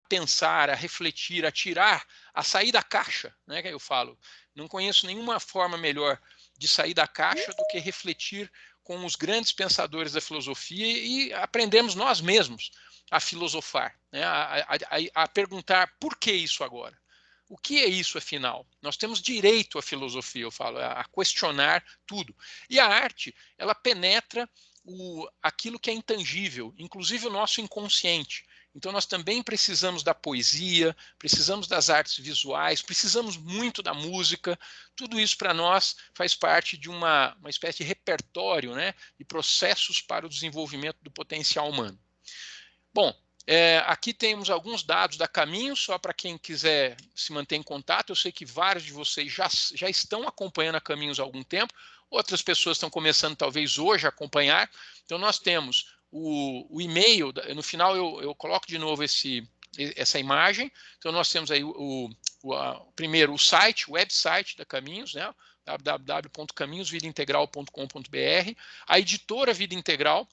pensar, a refletir, a tirar, a sair da caixa, né, que eu falo. Não conheço nenhuma forma melhor de sair da caixa do que refletir com os grandes pensadores da filosofia e aprendemos nós mesmos a filosofar, né, a perguntar por que isso agora? O que é isso, afinal? Nós temos direito à filosofia, eu falo, a questionar tudo. E a arte, ela penetra aquilo que é intangível, inclusive o nosso inconsciente. Então, nós também precisamos da poesia, precisamos das artes visuais, precisamos muito da música. Tudo isso, para nós, faz parte de uma espécie de repertório, né, de processos para o desenvolvimento do potencial humano. Bom, aqui temos alguns dados da Caminhos, só para quem quiser se manter em contato. Eu sei que vários de vocês já estão acompanhando a Caminhos há algum tempo, outras pessoas estão começando talvez hoje a acompanhar. Então nós temos o e-mail, no final eu coloco de novo essa imagem. Então nós temos aí primeiro o site, o website da Caminhos, né? www.caminhosvidaintegral.com.br, a editora Vida Integral,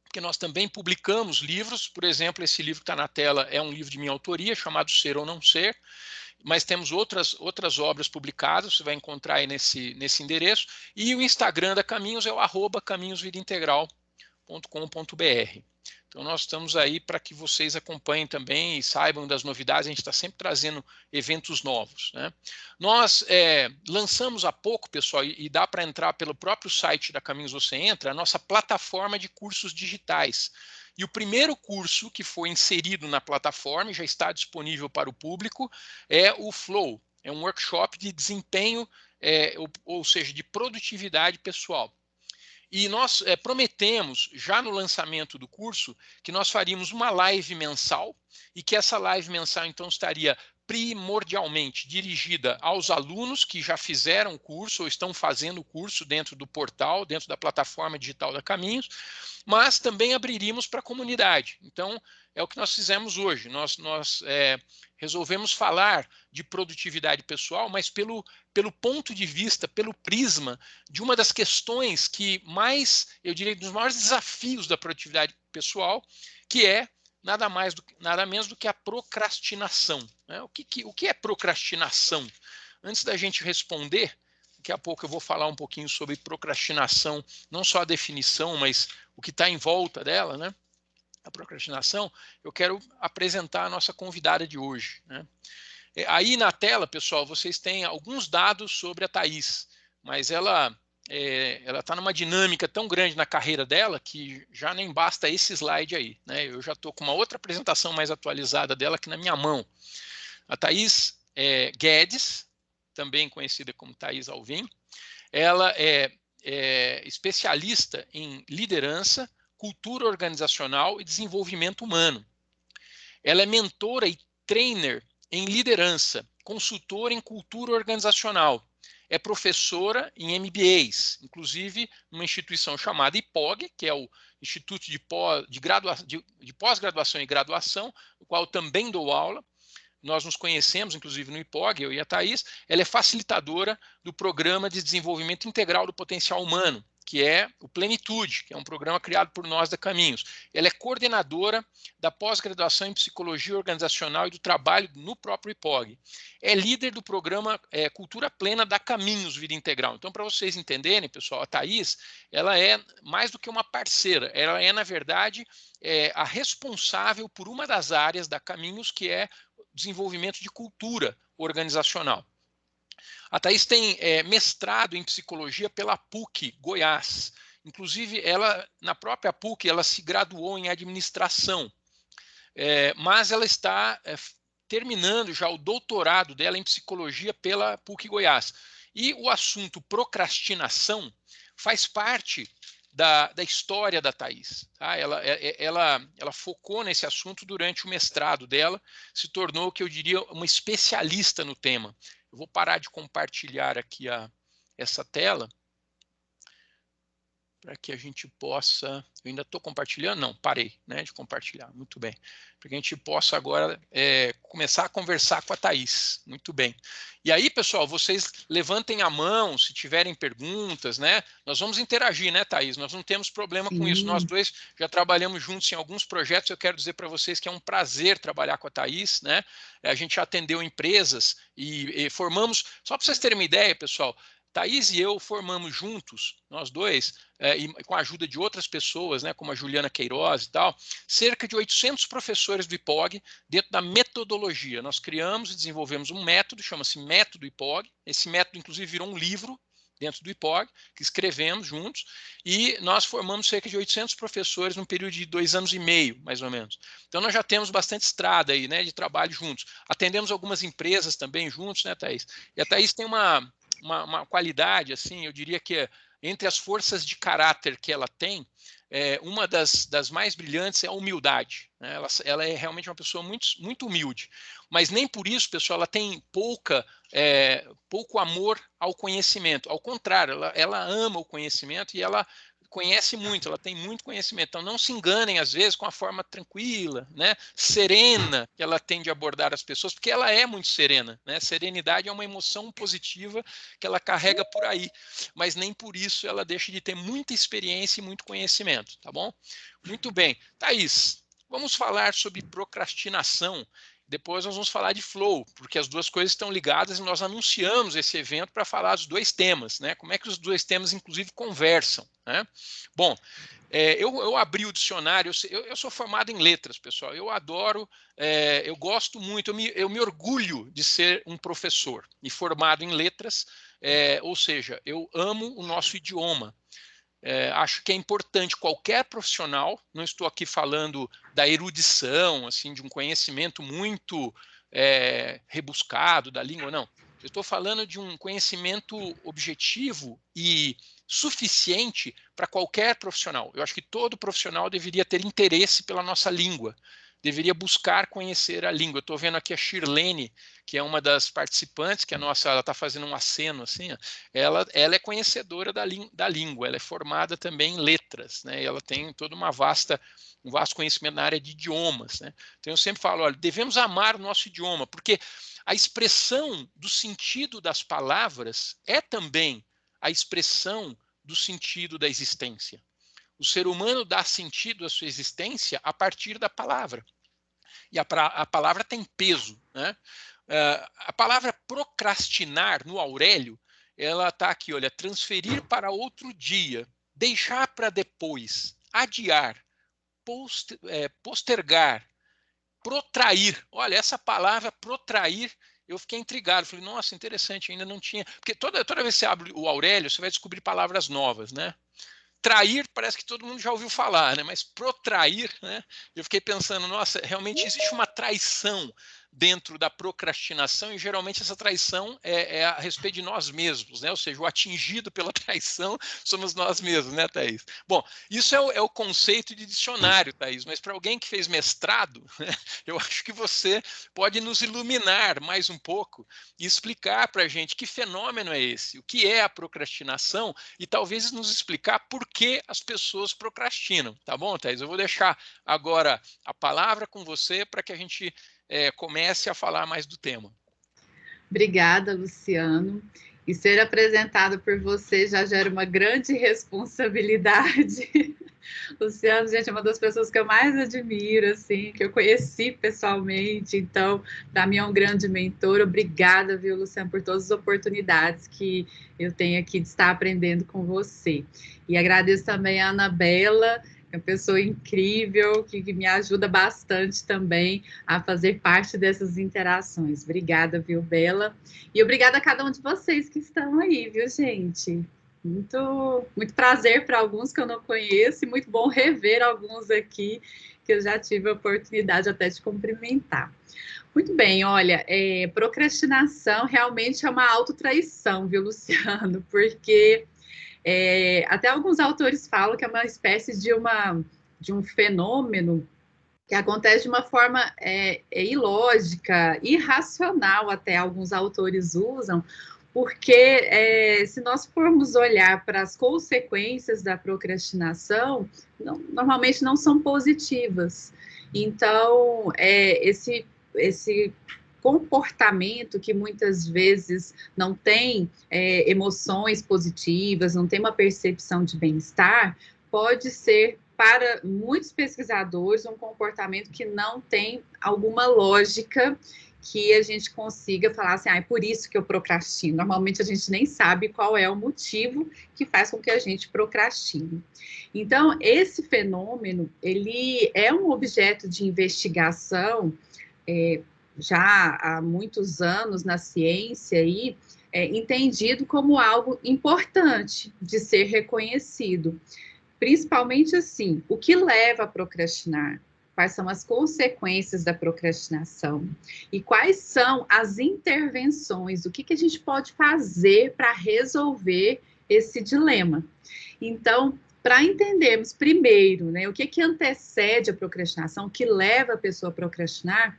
porque nós também publicamos livros. Por exemplo, esse livro que está na tela é um livro de minha autoria, chamado Ser ou Não Ser, mas temos outras obras publicadas, você vai encontrar aí nesse endereço, e o Instagram da Caminhos é o @caminhosvidaintegral.com.br. Então nós estamos aí para que vocês acompanhem também e saibam das novidades. A gente está sempre trazendo eventos novos, né? Nós lançamos há pouco, pessoal, e dá para entrar pelo próprio site da Caminhos, você entra, a nossa plataforma de cursos digitais. E o primeiro curso que foi inserido na plataforma e já está disponível para o público é o Flow. É um workshop de desempenho, ou seja, de produtividade pessoal. E nós prometemos, já no lançamento do curso, que nós faríamos uma live mensal e que essa live mensal, então, estaria primordialmente dirigida aos alunos que já fizeram o curso ou estão fazendo o curso dentro do portal, dentro da plataforma digital da Caminhos, mas também abriríamos para a comunidade. Então, é o que nós fizemos hoje. Nós resolvemos falar de produtividade pessoal, mas pelo ponto de vista, pelo prisma de uma das questões que mais, eu diria, dos maiores desafios da produtividade pessoal, que é nada menos do que a procrastinação, né? O que é procrastinação? Antes da gente responder, daqui a pouco eu vou falar um pouquinho sobre procrastinação, não só a definição, mas o que está em volta dela, né? A procrastinação, eu quero apresentar a nossa convidada de hoje, né? Aí na tela, pessoal, vocês têm alguns dados sobre a Thaís, mas ela está numa dinâmica tão grande na carreira dela que já nem basta esse slide aí, né? Eu já estou com uma outra apresentação mais atualizada dela aqui na minha mão. A Thaís Guedes, também conhecida como Thaís Alvim, ela é especialista em liderança, cultura organizacional e desenvolvimento humano. Ela é mentora e trainer em liderança, consultora em cultura organizacional. É professora em MBAs, inclusive numa instituição chamada IPOG, que é o Instituto de Pós-Graduação e Graduação, no qual também dou aula. Nós nos conhecemos, inclusive, no IPOG, eu e a Thaís. Ela é facilitadora do Programa de Desenvolvimento Integral do Potencial Humano, que é o Plenitude, que é um programa criado por nós da Caminhos. Ela é coordenadora da pós-graduação em Psicologia Organizacional e do Trabalho no próprio IPOG. É líder do programa Cultura Plena da Caminhos Vida Integral. Então, para vocês entenderem, pessoal, a Thaís, ela é mais do que uma parceira. Ela é, na verdade, a responsável por uma das áreas da Caminhos, que é desenvolvimento de cultura organizacional. A Thaís tem mestrado em psicologia pela PUC Goiás. Inclusive, ela, na própria PUC, ela se graduou em administração, mas ela está terminando já o doutorado dela em psicologia pela PUC Goiás. E o assunto procrastinação faz parte da história da Thaís. Tá? Ela focou nesse assunto durante o mestrado dela, se tornou, que eu diria, uma especialista no tema. Eu vou parar de compartilhar aqui essa tela. para que a gente possa... Eu ainda estou compartilhando? Não, parei, né, de compartilhar. Muito bem. Para que a gente possa agora começar a conversar com a Thaís. Muito bem. E aí, pessoal, vocês levantem a mão se tiverem perguntas, né? Nós vamos interagir, né, Thaís? Nós não temos problema com isso. Nós Sim. dois já trabalhamos juntos em alguns projetos. Eu quero dizer para vocês que é um prazer trabalhar com a Thaís, né? A gente já atendeu empresas e formamos... Só para vocês terem uma ideia, pessoal, Thaís e eu formamos juntos, nós dois, e com a ajuda de outras pessoas, né, como a Juliana Queiroz e tal, cerca de 800 professores do IPOG dentro da metodologia. Nós criamos e desenvolvemos um método, chama-se Método IPOG. Esse método, inclusive, virou um livro dentro do IPOG, que escrevemos juntos, e nós formamos cerca de 800 professores num período de 2 anos e meio, mais ou menos. Então, nós já temos bastante estrada aí, né, de trabalho juntos. Atendemos algumas empresas também juntos, né, Thaís? E a Thaís tem uma qualidade, assim, eu diria que entre as forças de caráter que ela tem, uma das mais brilhantes é a humildade, né? Ela é realmente uma pessoa muito humilde, mas nem por isso, pessoal, ela tem pouco amor ao conhecimento. Ao contrário, ela ama o conhecimento e ela conhece muito, ela tem muito conhecimento. Então, não se enganem, às vezes, com a forma tranquila, né, serena que ela tem de abordar as pessoas, porque ela é muito serena, né? Serenidade é uma emoção positiva que ela carrega por aí, mas nem por isso ela deixa de ter muita experiência e muito conhecimento, tá bom? Muito bem. Thaís, vamos falar sobre procrastinação. Depois nós vamos falar de flow, porque as duas coisas estão ligadas e nós anunciamos esse evento para falar dos dois temas, né? Como é que os dois temas, inclusive, conversam, né? Bom, eu abri o dicionário, eu sou formado em letras, pessoal, eu adoro, eu gosto muito, eu me orgulho de ser um professor e formado em letras, ou seja, eu amo o nosso idioma. Acho que é importante qualquer profissional, não estou aqui falando da erudição, assim, de um conhecimento muito rebuscado da língua, não. Eu estou falando de um conhecimento objetivo e suficiente para qualquer profissional. Eu acho que todo profissional deveria ter interesse pela nossa língua, deveria buscar conhecer a língua. Eu estou vendo aqui a Shirlene, que é uma das participantes, que ela está fazendo um aceno assim, ó. Ela é conhecedora da língua, ela é formada também em letras, né? E ela tem toda um vasto conhecimento na área de idiomas, né? Então eu sempre falo, olha, devemos amar o nosso idioma, porque a expressão do sentido das palavras é também a expressão do sentido da existência. O ser humano dá sentido à sua existência a partir da palavra. E a palavra tem peso, né? A palavra procrastinar, no Aurélio, ela está aqui, olha, transferir para outro dia, deixar para depois, adiar, postergar, protrair. Olha, essa palavra protrair, eu fiquei intrigado. Falei, nossa, interessante, ainda não tinha. Porque toda vez que você abre o Aurélio, você vai descobrir palavras novas, né? Trair parece que todo mundo já ouviu falar, né? Mas protrair, né? Eu fiquei pensando, nossa, realmente existe uma traição dentro da procrastinação e geralmente essa traição é a respeito de nós mesmos, né? Ou seja, o atingido pela traição somos nós mesmos, né, Thaís? Bom, isso é o conceito de dicionário, Thaís, mas para alguém que fez mestrado, né, eu acho que você pode nos iluminar mais um pouco e explicar para a gente que fenômeno é esse, o que é a procrastinação e talvez nos explicar por que as pessoas procrastinam, tá bom, Thaís? Eu vou deixar agora a palavra com você para que a gente comece a falar mais do tema. Obrigada, Luciano. E ser apresentado por você já gera uma grande responsabilidade. Luciano, gente, é uma das pessoas que eu mais admiro, assim, que eu conheci pessoalmente. Então, para mim é um grande mentor. Obrigada, viu, Luciano, por todas as oportunidades que eu tenho aqui de estar aprendendo com você. E agradeço também a Anabela, é uma pessoa incrível, que me ajuda bastante também a fazer parte dessas interações. Obrigada, viu, Bela? E obrigada a cada um de vocês que estão aí, viu, gente? Muito prazer para alguns que eu não conheço e muito bom rever alguns aqui que eu já tive a oportunidade até de cumprimentar. Muito bem, olha, procrastinação realmente é uma autotraição, viu, Luciano? Porque até alguns autores falam que é uma espécie de um fenômeno que acontece de uma forma ilógica, irracional, até alguns autores usam, porque se nós formos olhar para as consequências da procrastinação, normalmente não são positivas. Então, esse comportamento que muitas vezes não tem emoções positivas, não tem uma percepção de bem-estar, pode ser, para muitos pesquisadores, um comportamento que não tem alguma lógica que a gente consiga falar assim, é por isso que eu procrastino. Normalmente a gente nem sabe qual é o motivo que faz com que a gente procrastine. Então, esse fenômeno, ele é um objeto de investigação já há muitos anos na ciência e entendido como algo importante de ser reconhecido. Principalmente assim, o que leva a procrastinar? Quais são as consequências da procrastinação? E quais são as intervenções? O que a gente pode fazer para resolver esse dilema? Então, para entendermos primeiro, né, o que antecede a procrastinação, o que leva a pessoa a procrastinar,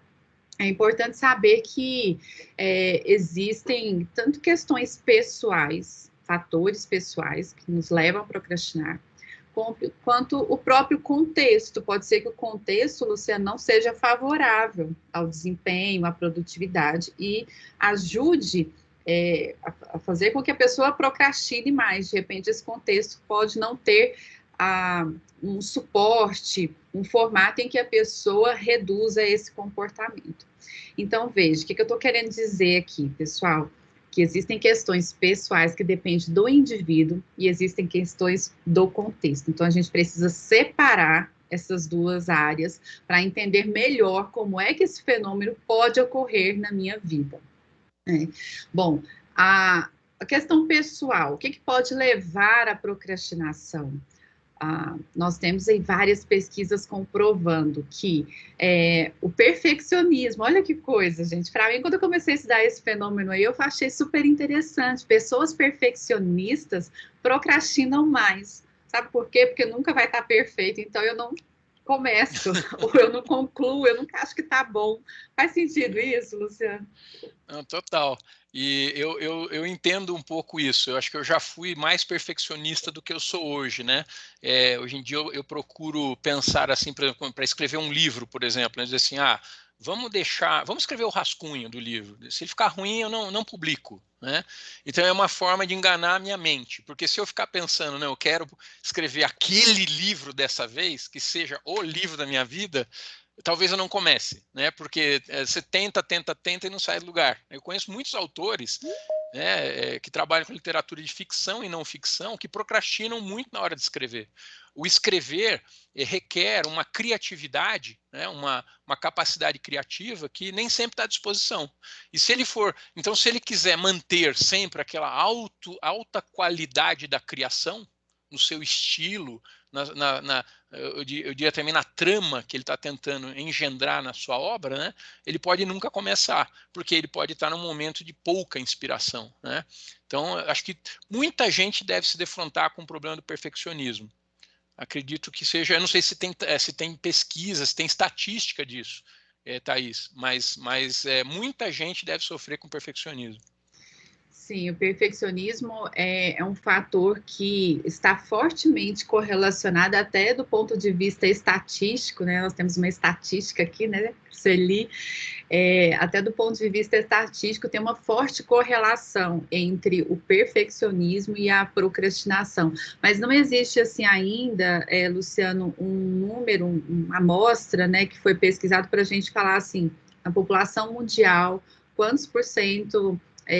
é importante saber que existem tanto questões pessoais, fatores pessoais que nos levam a procrastinar, quanto o próprio contexto. Pode ser que o contexto, Luciano, não seja favorável ao desempenho, à produtividade e ajude a fazer com que a pessoa procrastine mais. De repente, esse contexto pode não ter um suporte, um formato em que a pessoa reduza esse comportamento. Então, veja, o que eu estou querendo dizer aqui, pessoal? Que existem questões pessoais que dependem do indivíduo e existem questões do contexto. Então, a gente precisa separar essas duas áreas para entender melhor como é que esse fenômeno pode ocorrer na minha vida. Bom, a questão pessoal, o que pode levar à procrastinação? Nós temos aí várias pesquisas comprovando que o perfeccionismo, olha que coisa, gente, para mim, quando eu comecei a estudar esse fenômeno aí, eu achei super interessante. Pessoas perfeccionistas procrastinam mais. Sabe por quê? Porque nunca vai estar perfeito, então eu não começo, ou eu não concluo, eu nunca acho que está bom. Faz sentido isso, Luciano? Não, total. E eu entendo um pouco isso. Eu acho que eu já fui mais perfeccionista do que eu sou hoje, né? Hoje em dia eu procuro pensar assim, para escrever um livro, por exemplo, né? Dizer assim, vamos escrever o rascunho do livro. Se ele ficar ruim, eu não publico, né? Então é uma forma de enganar a minha mente, porque se eu ficar pensando, eu quero escrever aquele livro dessa vez, que seja o livro da minha vida, talvez eu não comece, né? Porque você tenta e não sai do lugar. Eu conheço muitos autores, né, que trabalham com literatura de ficção e não ficção, que procrastinam muito na hora de escrever. O escrever requer uma criatividade, né, uma capacidade criativa que nem sempre está à disposição. E se ele quiser manter sempre aquela alta qualidade da criação, no seu estilo, eu diria também na trama que ele está tentando engendrar na sua obra, né, ele pode nunca começar, porque ele pode estar num momento de pouca inspiração, né? Então, acho que muita gente deve se defrontar com o problema do perfeccionismo. Acredito que seja, eu não sei se tem pesquisa, se tem estatística disso, Thaís, mas muita gente deve sofrer com perfeccionismo. Sim, o perfeccionismo é um fator que está fortemente correlacionado até do ponto de vista estatístico, né? Nós temos uma estatística aqui, né, Sueli? Até do ponto de vista estatístico, tem uma forte correlação entre o perfeccionismo e a procrastinação. Mas não existe, assim, ainda, Luciano, um número, uma amostra, né, que foi pesquisado para a gente falar, assim, na população mundial, quantos por cento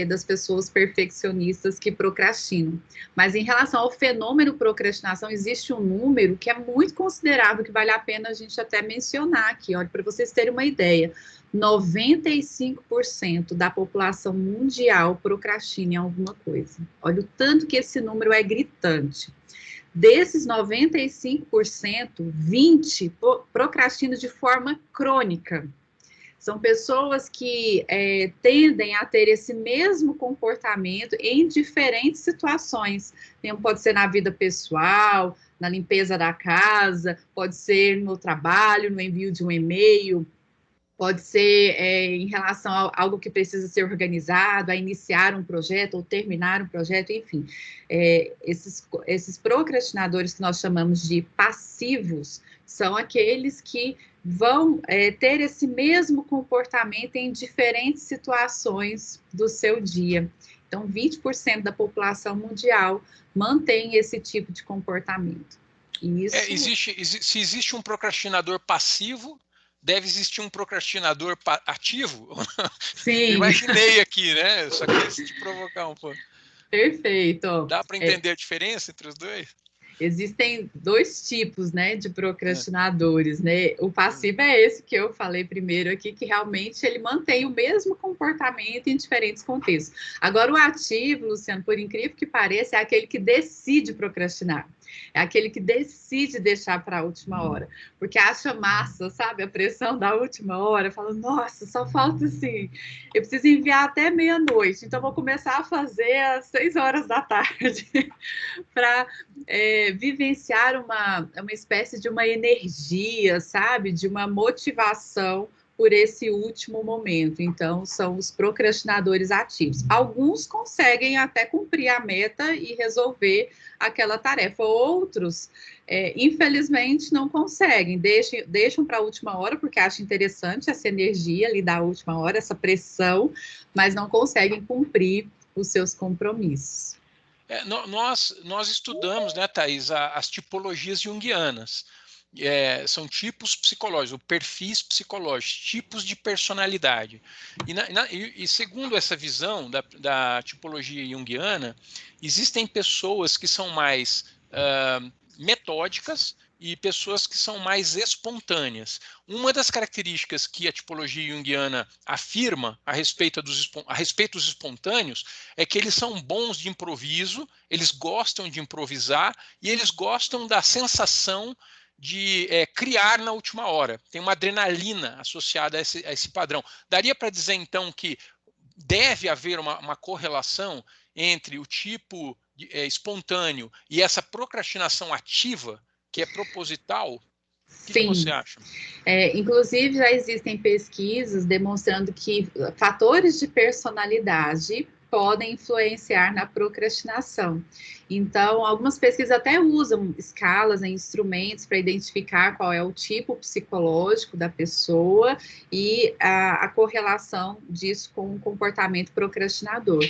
das pessoas perfeccionistas que procrastinam. Mas em relação ao fenômeno procrastinação, existe um número que é muito considerável, que vale a pena a gente até mencionar aqui, olha, para vocês terem uma ideia. 95% da população mundial procrastina em alguma coisa. Olha o tanto que esse número é gritante. Desses 95%, 20% procrastinam de forma crônica. São pessoas que tendem a ter esse mesmo comportamento em diferentes situações. Pode ser na vida pessoal, na limpeza da casa, pode ser no trabalho, no envio de um e-mail, Pode ser em relação a algo que precisa ser organizado, a iniciar um projeto ou terminar um projeto, enfim. Esses procrastinadores que nós chamamos de passivos são aqueles que vão ter esse mesmo comportamento em diferentes situações do seu dia. Então, 20% da população mundial mantém esse tipo de comportamento. Se existe um procrastinador passivo, deve existir um procrastinador ativo? Sim. Imaginei aqui, né? Só quis te provocar um pouco. Perfeito. Dá para entender a diferença entre os dois? Existem dois tipos, né, de procrastinadores, né? O passivo é esse que eu falei primeiro aqui, que realmente ele mantém o mesmo comportamento em diferentes contextos. Agora, o ativo, Luciano, por incrível que pareça, é aquele que decide procrastinar. É aquele que decide deixar para a última hora, porque acha massa, sabe? A pressão da última hora, fala, nossa, só falta assim, eu preciso enviar até meia-noite, então vou começar a fazer às 6 horas da tarde, para vivenciar uma espécie de uma energia, sabe? De uma motivação por esse último momento. Então, são os procrastinadores ativos. Alguns conseguem até cumprir a meta e resolver aquela tarefa. Outros, infelizmente, não conseguem. Deixam para a última hora, porque acham interessante essa energia ali da última hora, essa pressão, mas não conseguem cumprir os seus compromissos. Nós estudamos, né, Thaís, as tipologias junguianas. São tipos psicológicos, perfis psicológicos, tipos de personalidade. E segundo essa visão da tipologia junguiana, existem pessoas que são mais metódicas e pessoas que são mais espontâneas. Uma das características que a tipologia junguiana afirma a respeito dos espontâneos é que eles são bons de improviso, eles gostam de improvisar e eles gostam da sensação de criar na última hora. Tem uma adrenalina associada a esse padrão. Daria para dizer, então, que deve haver uma correlação entre o tipo espontâneo e essa procrastinação ativa, que é proposital? O que você acha? Inclusive, já existem pesquisas demonstrando que fatores de personalidade podem influenciar na procrastinação. Então, algumas pesquisas até usam escalas, instrumentos para identificar qual é o tipo psicológico da pessoa e a correlação disso com o comportamento procrastinador.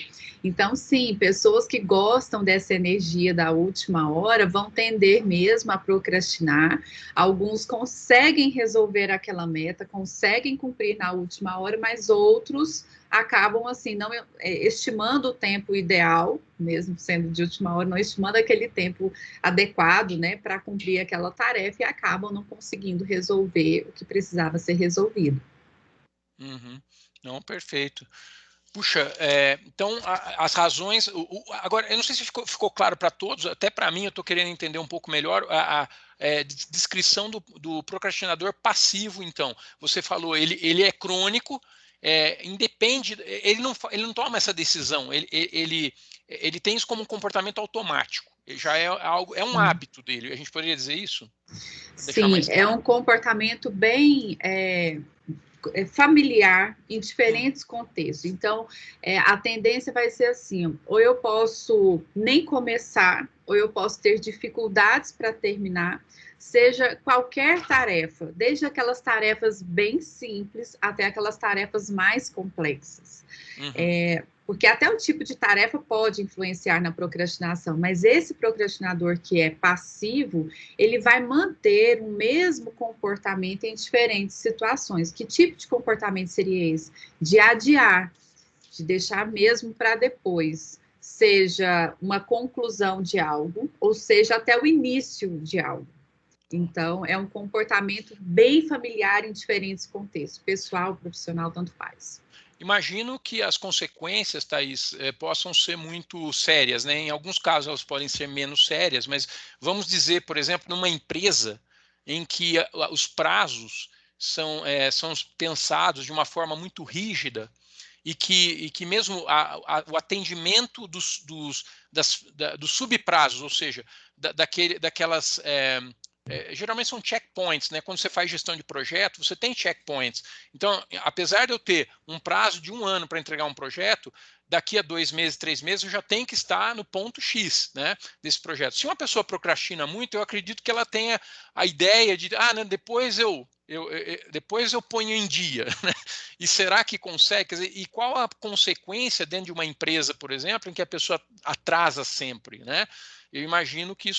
Então, sim, pessoas que gostam dessa energia da última hora vão tender mesmo a procrastinar. Alguns conseguem resolver aquela meta, conseguem cumprir na última hora, mas outros acabam assim não estimando o tempo ideal, mesmo sendo de última hora, não estimando aquele tempo adequado, né, para cumprir aquela tarefa e acabam não conseguindo resolver o que precisava ser resolvido. Não, perfeito. Puxa, então as razões. Agora, eu não sei se ficou claro para todos, até para mim, eu estou querendo entender um pouco melhor a descrição do procrastinador passivo. Então, você falou, ele é crônico, independe, ele não toma essa decisão, ele tem isso como um comportamento automático, já é um hábito dele. A gente poderia dizer isso? Sim, é um comportamento bem familiar em diferentes contextos. Então, a tendência vai ser assim, ou eu posso nem começar, ou eu posso ter dificuldades para terminar, seja qualquer tarefa, desde aquelas tarefas bem simples até aquelas tarefas mais complexas. Porque até o tipo de tarefa pode influenciar na procrastinação, mas esse procrastinador que é passivo, ele vai manter o mesmo comportamento em diferentes situações. Que tipo de comportamento seria esse? De adiar, de deixar mesmo para depois, seja uma conclusão de algo, ou seja, até o início de algo. Então, é um comportamento bem familiar em diferentes contextos, pessoal, profissional, tanto faz. Imagino que as consequências, Thaís, possam ser muito sérias, né? Em alguns casos elas podem ser menos sérias, mas vamos dizer, por exemplo, numa empresa em que os prazos são pensados de uma forma muito rígida e que mesmo o atendimento dos subprazos, ou seja, daquelas Geralmente são checkpoints, né? Quando você faz gestão de projeto, você tem checkpoints. Então, apesar de eu ter um prazo de 1 ano para entregar um projeto, daqui a 2 meses, 3 meses, eu já tenho que estar no ponto X, né, desse projeto. Se uma pessoa procrastina muito, eu acredito que ela tenha a ideia de, né, depois eu ponho em dia, né? E será que consegue? Quer dizer, e qual a consequência dentro de uma empresa, por exemplo, em que a pessoa atrasa sempre, né? Eu imagino que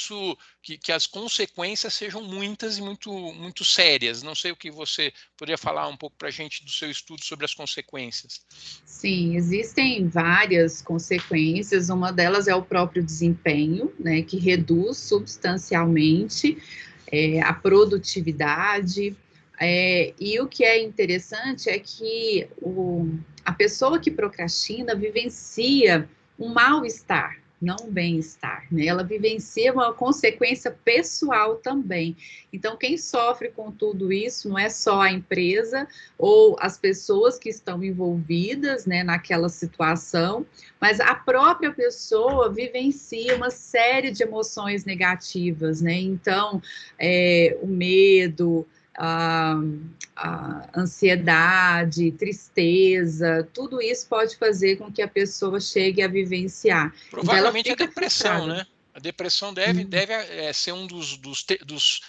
que as consequências sejam muitas e muito sérias. Não sei o que você poderia falar um pouco para a gente do seu estudo sobre as consequências. Sim, existem várias consequências. Uma delas é o próprio desempenho, né, que reduz substancialmente a produtividade. E o que é interessante é que a pessoa que procrastina vivencia um mal-estar, não um bem-estar, né? Ela vivencia uma consequência pessoal também. Então, quem sofre com tudo isso não é só a empresa ou as pessoas que estão envolvidas, né, naquela situação, mas a própria pessoa vivencia uma série de emoções negativas, né? Então, o medo, a ansiedade, tristeza, tudo isso pode fazer com que a pessoa chegue a vivenciar. Então, ela Provavelmente a fica depressão, frustrada. né? A depressão deve ser um dos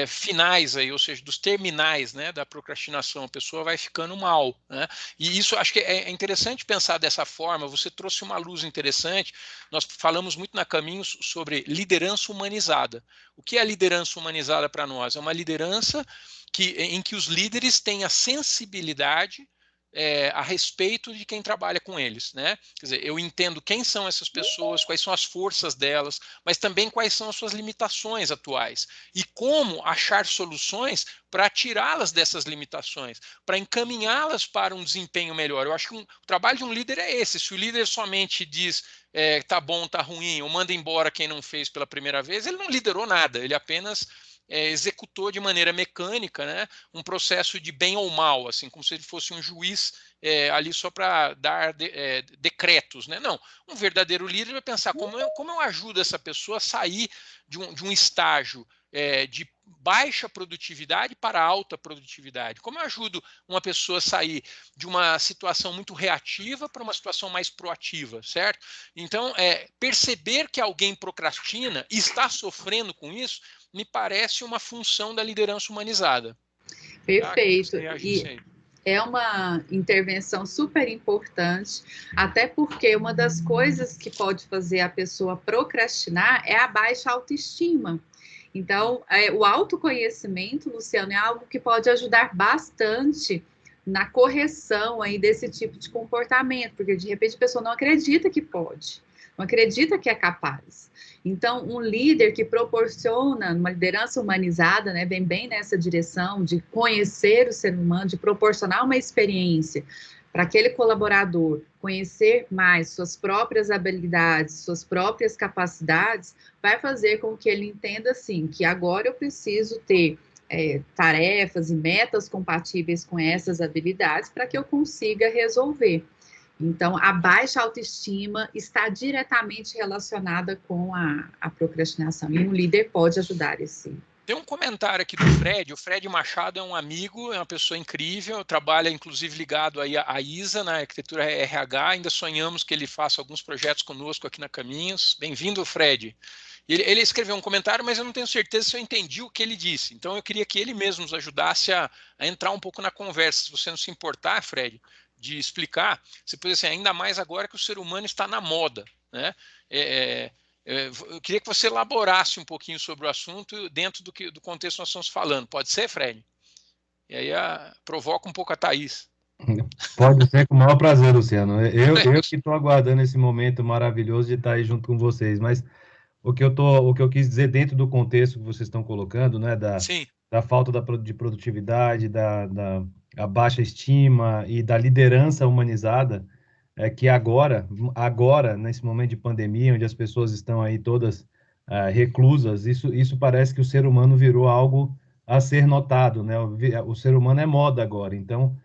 finais aí, ou seja, dos terminais, né, da procrastinação. A pessoa vai ficando mal, né? E isso acho que é interessante pensar dessa forma. Você trouxe uma luz interessante. Nós falamos muito na Caminhos sobre liderança humanizada. O que é a liderança humanizada para nós? É uma liderança em que os líderes têm a sensibilidade a respeito de quem trabalha com eles, né? Quer dizer, eu entendo quem são essas pessoas, quais são as forças delas, mas também quais são as suas limitações atuais e como achar soluções para tirá-las dessas limitações, para encaminhá-las para um desempenho melhor. Eu acho que o trabalho de um líder é esse. Se o líder somente diz tá bom, tá ruim, ou manda embora quem não fez pela primeira vez, ele não liderou nada, ele apenas executou de maneira mecânica, né, um processo de bem ou mal, assim, como se ele fosse um juiz ali só para dar decretos, né? Não, um verdadeiro líder vai pensar como eu ajudo essa pessoa a sair de um estágio de baixa produtividade para alta produtividade. Como eu ajudo uma pessoa a sair de uma situação muito reativa para uma situação mais proativa, certo? Então, perceber que alguém procrastina e está sofrendo com isso me parece uma função da liderança humanizada. Perfeito. E é uma intervenção super importante, até porque uma das coisas que pode fazer a pessoa procrastinar é a baixa autoestima. Então, o autoconhecimento, Luciano, é algo que pode ajudar bastante na correção aí desse tipo de comportamento, porque de repente a pessoa não acredita que pode, não acredita que é capaz. Então, um líder que proporciona uma liderança humanizada, né, vem bem nessa direção de conhecer o ser humano, de proporcionar uma experiência para aquele colaborador conhecer mais suas próprias habilidades, suas próprias capacidades, vai fazer com que ele entenda, assim, que agora eu preciso ter tarefas e metas compatíveis com essas habilidades para que eu consiga resolver. Então, a baixa autoestima está diretamente relacionada com a procrastinação, e um líder pode ajudar esse. Tem um comentário aqui do Fred. O Fred Machado é um amigo, é uma pessoa incrível, trabalha inclusive ligado aí à ISA, na arquitetura RH. Ainda sonhamos que ele faça alguns projetos conosco aqui na Caminhos. Bem-vindo, Fred. Ele escreveu um comentário, mas eu não tenho certeza se eu entendi o que ele disse. Então eu queria que ele mesmo nos ajudasse a entrar um pouco na conversa. Se você não se importar, Fred, de explicar, você pode dizer assim, ainda mais agora que o ser humano está na moda, né? Eu queria que você elaborasse um pouquinho sobre o assunto dentro do contexto que nós estamos falando. Pode ser, Fred? E aí provoca um pouco a Thaís. Pode ser com o maior prazer, Luciano. Eu que estou aguardando esse momento maravilhoso de estar aí junto com vocês, mas o que eu quis dizer dentro do contexto que vocês estão colocando, né, da falta de produtividade, da baixa estima e da liderança humanizada, é que agora, nesse momento de pandemia, onde as pessoas estão aí todas reclusas, isso parece que o ser humano virou algo a ser notado, né? O ser humano é moda agora, então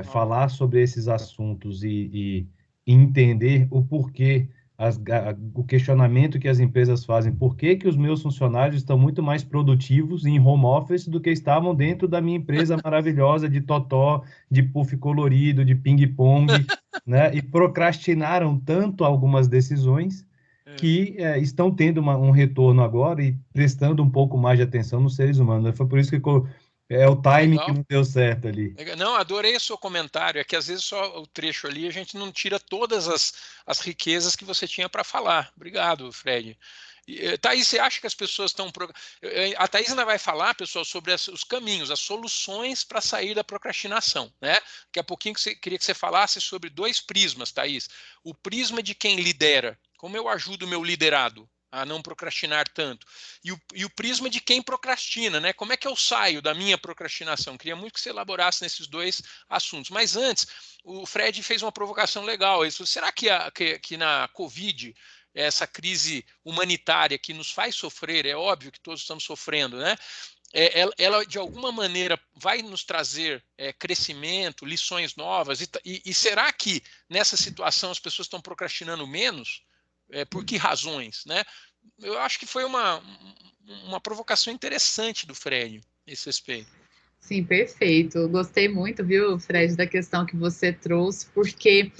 falar sobre esses assuntos e entender o porquê o questionamento que as empresas fazem, por que que os meus funcionários estão muito mais produtivos em home office do que estavam dentro da minha empresa maravilhosa de totó, de puff colorido, de ping-pong, né? E procrastinaram tanto algumas decisões que estão tendo um retorno agora e prestando um pouco mais de atenção nos seres humanos. Foi por isso que é o timing que não deu certo ali. Não, adorei o seu comentário. É que às vezes só o trecho ali a gente não tira todas as riquezas que você tinha para falar. Obrigado, Fred. Thaís, você acha que as pessoas estão... A Thaís ainda vai falar, pessoal, sobre os caminhos, as soluções para sair da procrastinação, né? Daqui a pouquinho queria que você falasse sobre 2 prismas, Thaís. O prisma de quem lidera. Como eu ajudo o meu liderado a não procrastinar tanto? E o prisma de quem procrastina, né? Como é que eu saio da minha procrastinação? Queria muito que você elaborasse nesses 2 assuntos. Mas antes, o Fred fez uma provocação legal. Ele falou, será que na Covid, essa crise humanitária que nos faz sofrer, é óbvio que todos estamos sofrendo, né? Ela de alguma maneira vai nos trazer crescimento, lições novas, e será que nessa situação as pessoas estão procrastinando menos? Por que razões, né? Eu acho que foi uma provocação interessante do Fred, esse respeito. Sim, perfeito. Gostei muito, viu, Fred, da questão que você trouxe, porque,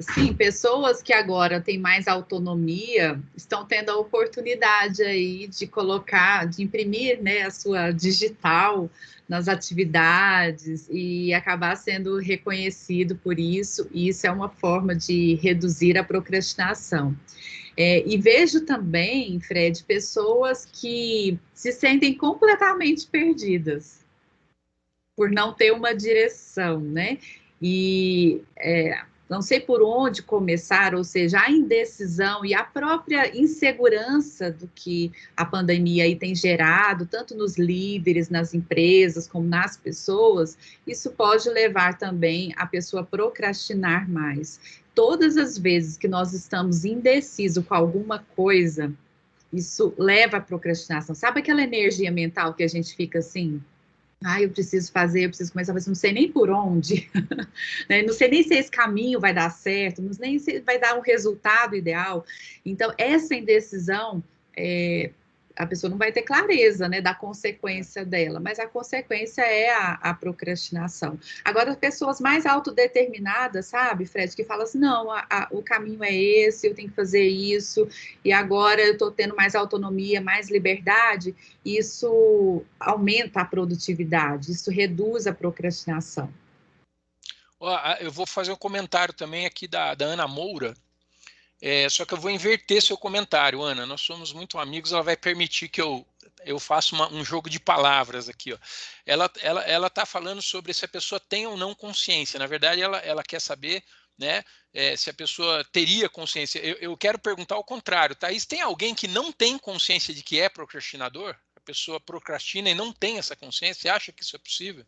sim, pessoas que agora têm mais autonomia estão tendo a oportunidade aí de colocar, de imprimir, né, a sua digital nas atividades e acabar sendo reconhecido por isso, e isso é uma forma de reduzir a procrastinação. E vejo também, Fred, pessoas que se sentem completamente perdidas por não ter uma direção, né? E não sei por onde começar, ou seja, a indecisão e a própria insegurança do que a pandemia aí tem gerado, tanto nos líderes, nas empresas, como nas pessoas, isso pode levar também a pessoa a procrastinar mais. Todas as vezes que nós estamos indecisos com alguma coisa, isso leva à procrastinação. Sabe aquela energia mental que a gente fica assim... eu preciso fazer, eu preciso começar a fazer, não sei nem por onde, né? Não sei nem se esse caminho vai dar certo, não sei nem se vai dar um resultado ideal. Então, essa indecisão, a pessoa não vai ter clareza, né, da consequência dela, mas a consequência é a procrastinação. Agora, as pessoas mais autodeterminadas, sabe, Fred, que falam assim, não, o caminho é esse, eu tenho que fazer isso, e agora eu estou tendo mais autonomia, mais liberdade, isso aumenta a produtividade, isso reduz a procrastinação. Eu vou fazer um comentário também aqui da Ana Moura, só que eu vou inverter seu comentário, Ana. Nós somos muito amigos, ela vai permitir que eu faça um jogo de palavras aqui. Ó. Ela está falando sobre se a pessoa tem ou não consciência. Na verdade, ela quer saber, né, se a pessoa teria consciência. Eu quero perguntar ao contrário. Thaís, tem alguém que não tem consciência de que é procrastinador? A pessoa procrastina e não tem essa consciência? Você acha que isso é possível?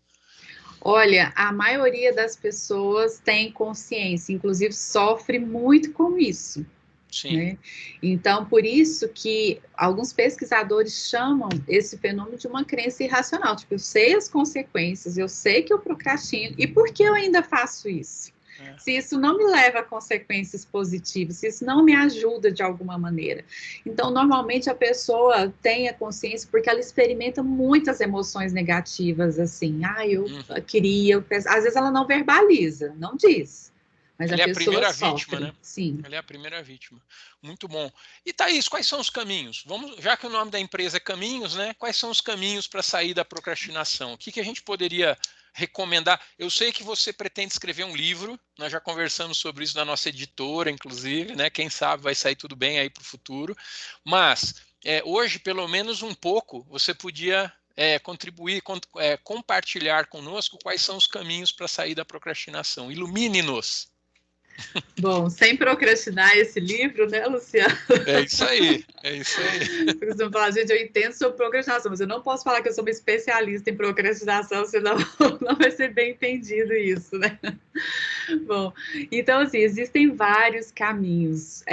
Olha, a maioria das pessoas tem consciência, inclusive sofre muito com isso. Sim. Né? Então, por isso que alguns pesquisadores chamam esse fenômeno de uma crença irracional. Tipo, eu sei as consequências, eu sei que eu procrastino, e por que eu ainda faço isso? Se isso não me leva a consequências positivas, se isso não me ajuda de alguma maneira. Então, normalmente a pessoa tem a consciência porque ela experimenta muitas emoções negativas, assim, eu queria, às vezes ela não verbaliza, não diz. Mas ela a é a primeira sofre. vítima, né? Sim. Ela é a primeira vítima. Muito bom. E Thaís, quais são os caminhos? Já que o nome da empresa é Caminhos, né? Quais são os caminhos para sair da procrastinação? O que a gente poderia recomendar? Eu sei que você pretende escrever um livro, nós já conversamos sobre isso na nossa editora, inclusive, né? Quem sabe vai sair tudo bem aí para o futuro. Mas hoje, pelo menos um pouco, você podia contribuir, compartilhar conosco quais são os caminhos para sair da procrastinação. Ilumine-nos. Bom, sem procrastinar esse livro, né, Luciano? É isso aí, é isso aí. Porque você fala, gente, eu entendo sobre procrastinação, mas eu não posso falar que eu sou uma especialista em procrastinação, senão não vai ser bem entendido isso, né? Bom, então, assim, existem vários caminhos,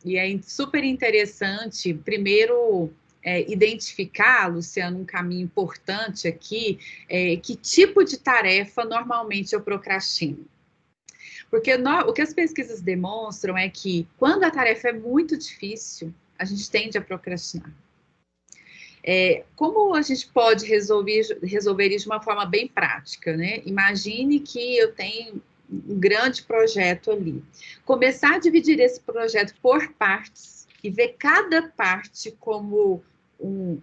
e é super interessante, primeiro, identificar, Luciano, um caminho importante aqui, que tipo de tarefa normalmente eu procrastino. Porque o que as pesquisas demonstram é que quando a tarefa é muito difícil, a gente tende a procrastinar. Como a gente pode resolver isso de uma forma bem prática, né? Imagine que eu tenho um grande projeto ali. Começar a dividir esse projeto por partes e ver cada parte como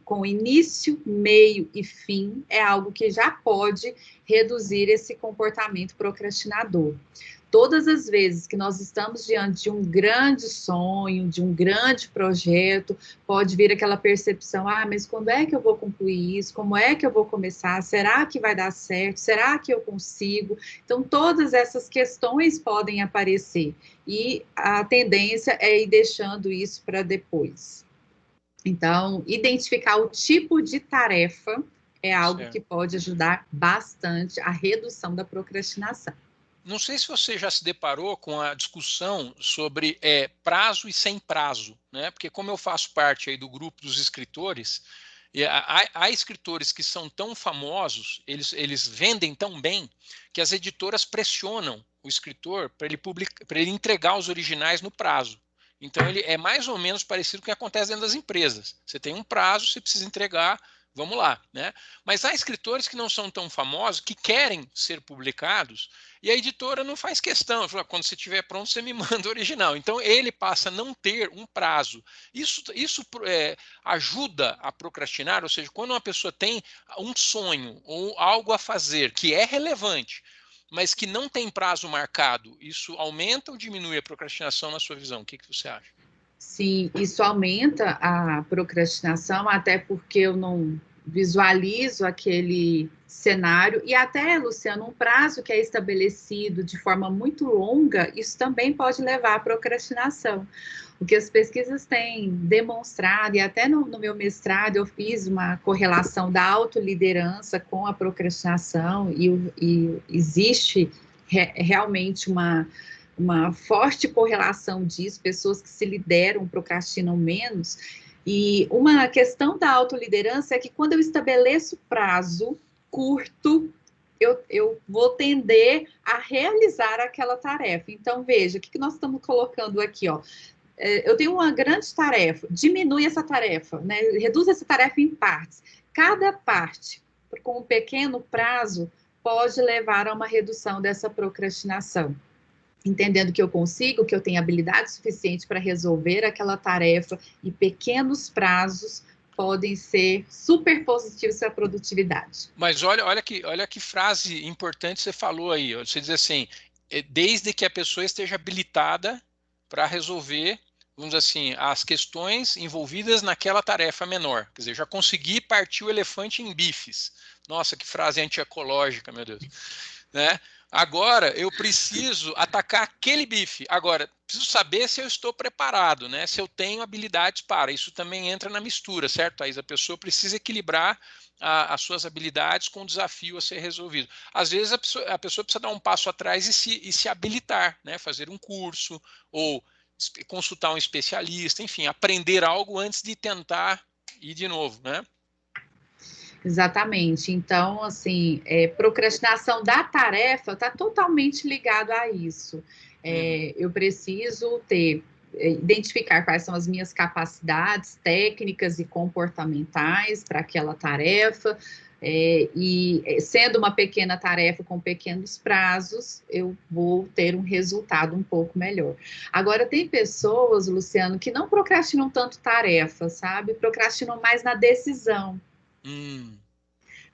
com início, meio e fim é algo que já pode reduzir esse comportamento procrastinador. Todas as vezes que nós estamos diante de um grande sonho, de um grande projeto, pode vir aquela percepção, mas quando é que eu vou concluir isso? Como é que eu vou começar? Será que vai dar certo? Será que eu consigo? Então, todas essas questões podem aparecer, e a tendência é ir deixando isso para depois. Então, identificar o tipo de tarefa é algo que pode ajudar bastante a redução da procrastinação. Não sei se você já se deparou com a discussão sobre prazo e sem prazo, né? Porque como eu faço parte aí do grupo dos escritores, há escritores que são tão famosos, eles vendem tão bem, que as editoras pressionam o escritor para ele entregar os originais no prazo. Então, ele é mais ou menos parecido com o que acontece dentro das empresas. Você tem um prazo, você precisa entregar, vamos lá, né? Mas há escritores que não são tão famosos, que querem ser publicados, e a editora não faz questão. Fala, quando você estiver pronto, você me manda o original. Então, ele passa a não ter um prazo. Isso ajuda a procrastinar, ou seja, quando uma pessoa tem um sonho ou algo a fazer que é relevante, mas que não tem prazo marcado, isso aumenta ou diminui a procrastinação na sua visão? O que você acha? Sim, isso aumenta a procrastinação, até porque eu não visualizo aquele cenário, e até, Luciano, um prazo que é estabelecido de forma muito longa, isso também pode levar à procrastinação. O que as pesquisas têm demonstrado, e até no meu mestrado eu fiz uma correlação da autoliderança com a procrastinação, e existe realmente uma forte correlação disso, pessoas que se lideram procrastinam menos. E uma questão da autoliderança é que quando eu estabeleço prazo curto, eu vou tender a realizar aquela tarefa. Então, veja, o que nós estamos colocando aqui, ó. Eu tenho uma grande tarefa, diminui essa tarefa, né? Reduz essa tarefa em partes. Cada parte, com um pequeno prazo, pode levar a uma redução dessa procrastinação. Entendendo que eu consigo, que eu tenho habilidade suficiente para resolver aquela tarefa, e pequenos prazos podem ser super positivos para a produtividade. Mas olha que frase importante você falou aí. Você diz assim, desde que a pessoa esteja habilitada para resolver, vamos dizer assim, as questões envolvidas naquela tarefa menor. Quer dizer, já consegui partir o elefante em bifes. Nossa, que frase antiecológica, meu Deus. Né? Agora, eu preciso atacar aquele bife. Agora, preciso saber se eu estou preparado, né? Se eu tenho habilidades para. Isso também entra na mistura, certo, Thaís? A pessoa precisa equilibrar as suas habilidades com o desafio a ser resolvido. Às vezes, a pessoa precisa dar um passo atrás e se habilitar, né? Fazer um curso ou consultar um especialista, enfim, aprender algo antes de tentar ir de novo, né? Exatamente. Então, assim, procrastinação da tarefa está totalmente ligado a isso. Eu preciso identificar quais são as minhas capacidades técnicas e comportamentais para aquela tarefa, e sendo uma pequena tarefa com pequenos prazos, eu vou ter um resultado um pouco melhor. Agora, tem pessoas, Luciano, que não procrastinam tanto tarefa, sabe? Procrastinam mais na decisão.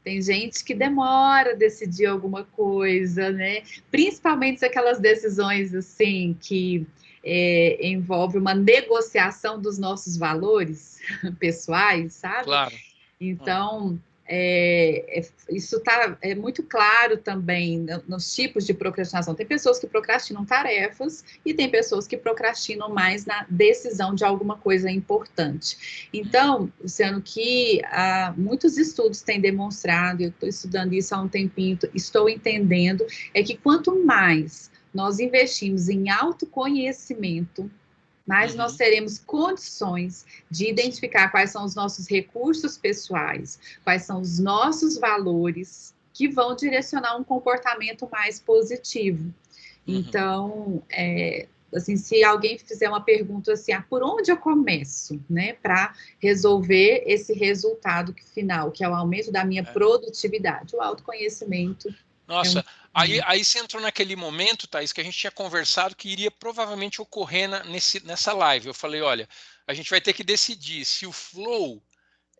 Tem gente que demora a decidir alguma coisa, né? Principalmente aquelas decisões, assim, que envolve uma negociação dos nossos valores pessoais, sabe? Claro. Então, isso está muito claro também nos tipos de procrastinação. Tem pessoas que procrastinam tarefas e tem pessoas que procrastinam mais na decisão de alguma coisa importante. Então, Luciano, que muitos estudos têm demonstrado, eu estou estudando isso há um tempinho, estou entendendo, é que quanto mais nós investimos em autoconhecimento, mas nós teremos condições de identificar quais são os nossos recursos pessoais, quais são os nossos valores que vão direcionar um comportamento mais positivo. Então, assim, se alguém fizer uma pergunta assim, por onde eu começo, né, para resolver esse resultado final, que é o aumento da minha produtividade, o autoconhecimento. Nossa, aí você entrou naquele momento, Thaís, que a gente tinha conversado que iria provavelmente ocorrer nessa live. Eu falei, olha, a gente vai ter que decidir se o flow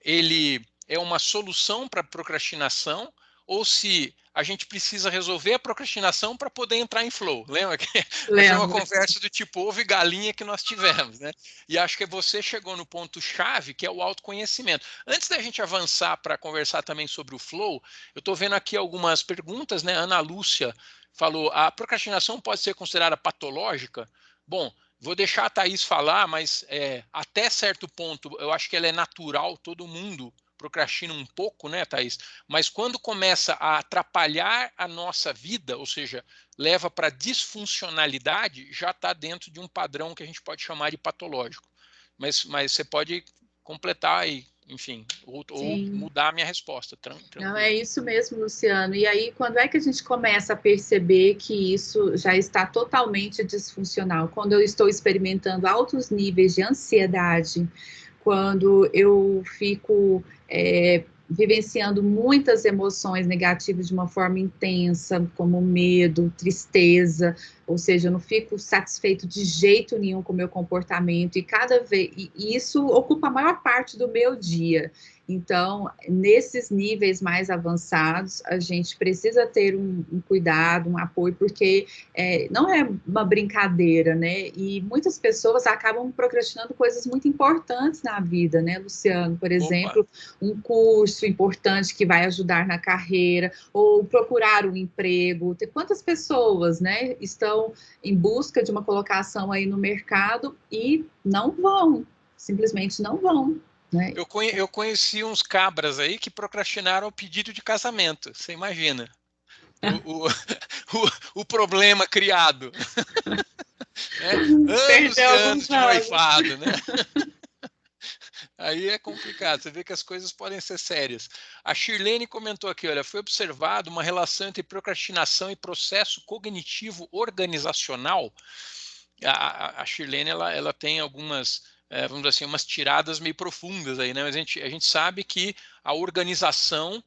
ele é uma solução para procrastinação ou se a gente precisa resolver a procrastinação para poder entrar em flow. Lembra que foi uma conversa do tipo ovo e galinha que nós tivemos, né? E acho que você chegou no ponto-chave, que é o autoconhecimento. Antes da gente avançar para conversar também sobre o flow, eu estou vendo aqui algumas perguntas, né? Ana Lúcia falou, a procrastinação pode ser considerada patológica? Bom, vou deixar a Thaís falar, mas até certo ponto eu acho que ela é natural, todo mundo procrastina um pouco, né, Thaís? Mas quando começa a atrapalhar a nossa vida, ou seja, leva para disfuncionalidade, já está dentro de um padrão que a gente pode chamar de patológico. Mas você pode completar aí, enfim, ou mudar a minha resposta. Não, é isso mesmo, Luciano. E aí, quando é que a gente começa a perceber que isso já está totalmente disfuncional? Quando eu estou experimentando altos níveis de ansiedade, quando eu fico vivenciando muitas emoções negativas de uma forma intensa, como medo, tristeza, ou seja, eu não fico satisfeito de jeito nenhum com o meu comportamento, e cada vez e isso ocupa a maior parte do meu dia. Então, nesses níveis mais avançados, a gente precisa ter um cuidado, um apoio, porque não é uma brincadeira, né? E muitas pessoas acabam procrastinando coisas muito importantes na vida, né, Luciano? Por exemplo, um curso importante que vai ajudar na carreira, ou procurar um emprego. Quantas pessoas, né, estão em busca de uma colocação aí no mercado e não vão, simplesmente não vão. Né? Eu conheci uns cabras aí que procrastinaram o pedido de casamento, você imagina. O problema criado. Anos e anos de noivado, né? Aí é complicado, você vê que as coisas podem ser sérias. A Shirlene comentou aqui, olha, foi observado uma relação entre procrastinação e processo cognitivo organizacional. A Shirlene, ela tem algumas, vamos dizer assim, umas tiradas meio profundas aí, né? Mas a gente sabe que a organização,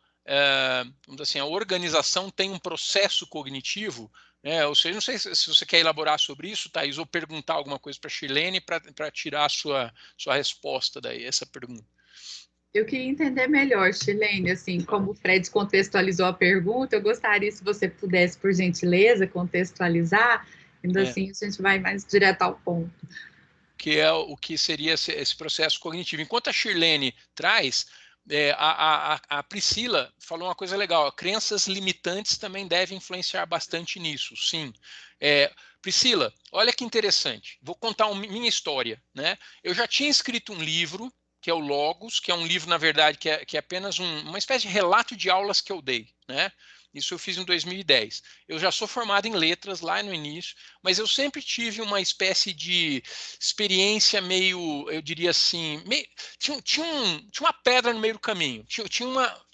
vamos dizer assim, a organização tem um processo cognitivo, ou seja, não sei se você quer elaborar sobre isso, Thaís, ou perguntar alguma coisa para a Shirlene para tirar a sua resposta daí, essa pergunta. Eu queria entender melhor, Shirlene, assim, como o Fred contextualizou a pergunta, eu gostaria, se você pudesse, por gentileza, contextualizar, ainda assim a gente vai mais direto ao ponto. Que é o que seria esse processo cognitivo. Enquanto a Shirlene traz, a Priscila falou uma coisa legal, crenças limitantes também devem influenciar bastante nisso, sim. Priscila, olha que interessante, vou contar minha história, né? Eu já tinha escrito um livro, que é o Logos, que é um livro, na verdade, que é apenas uma espécie de relato de aulas que eu dei, né? Isso eu fiz em 2010. Eu já sou formado em letras lá no início, mas eu sempre tive uma espécie de experiência meio, eu diria assim, tinha uma pedra no meio do caminho. Tinha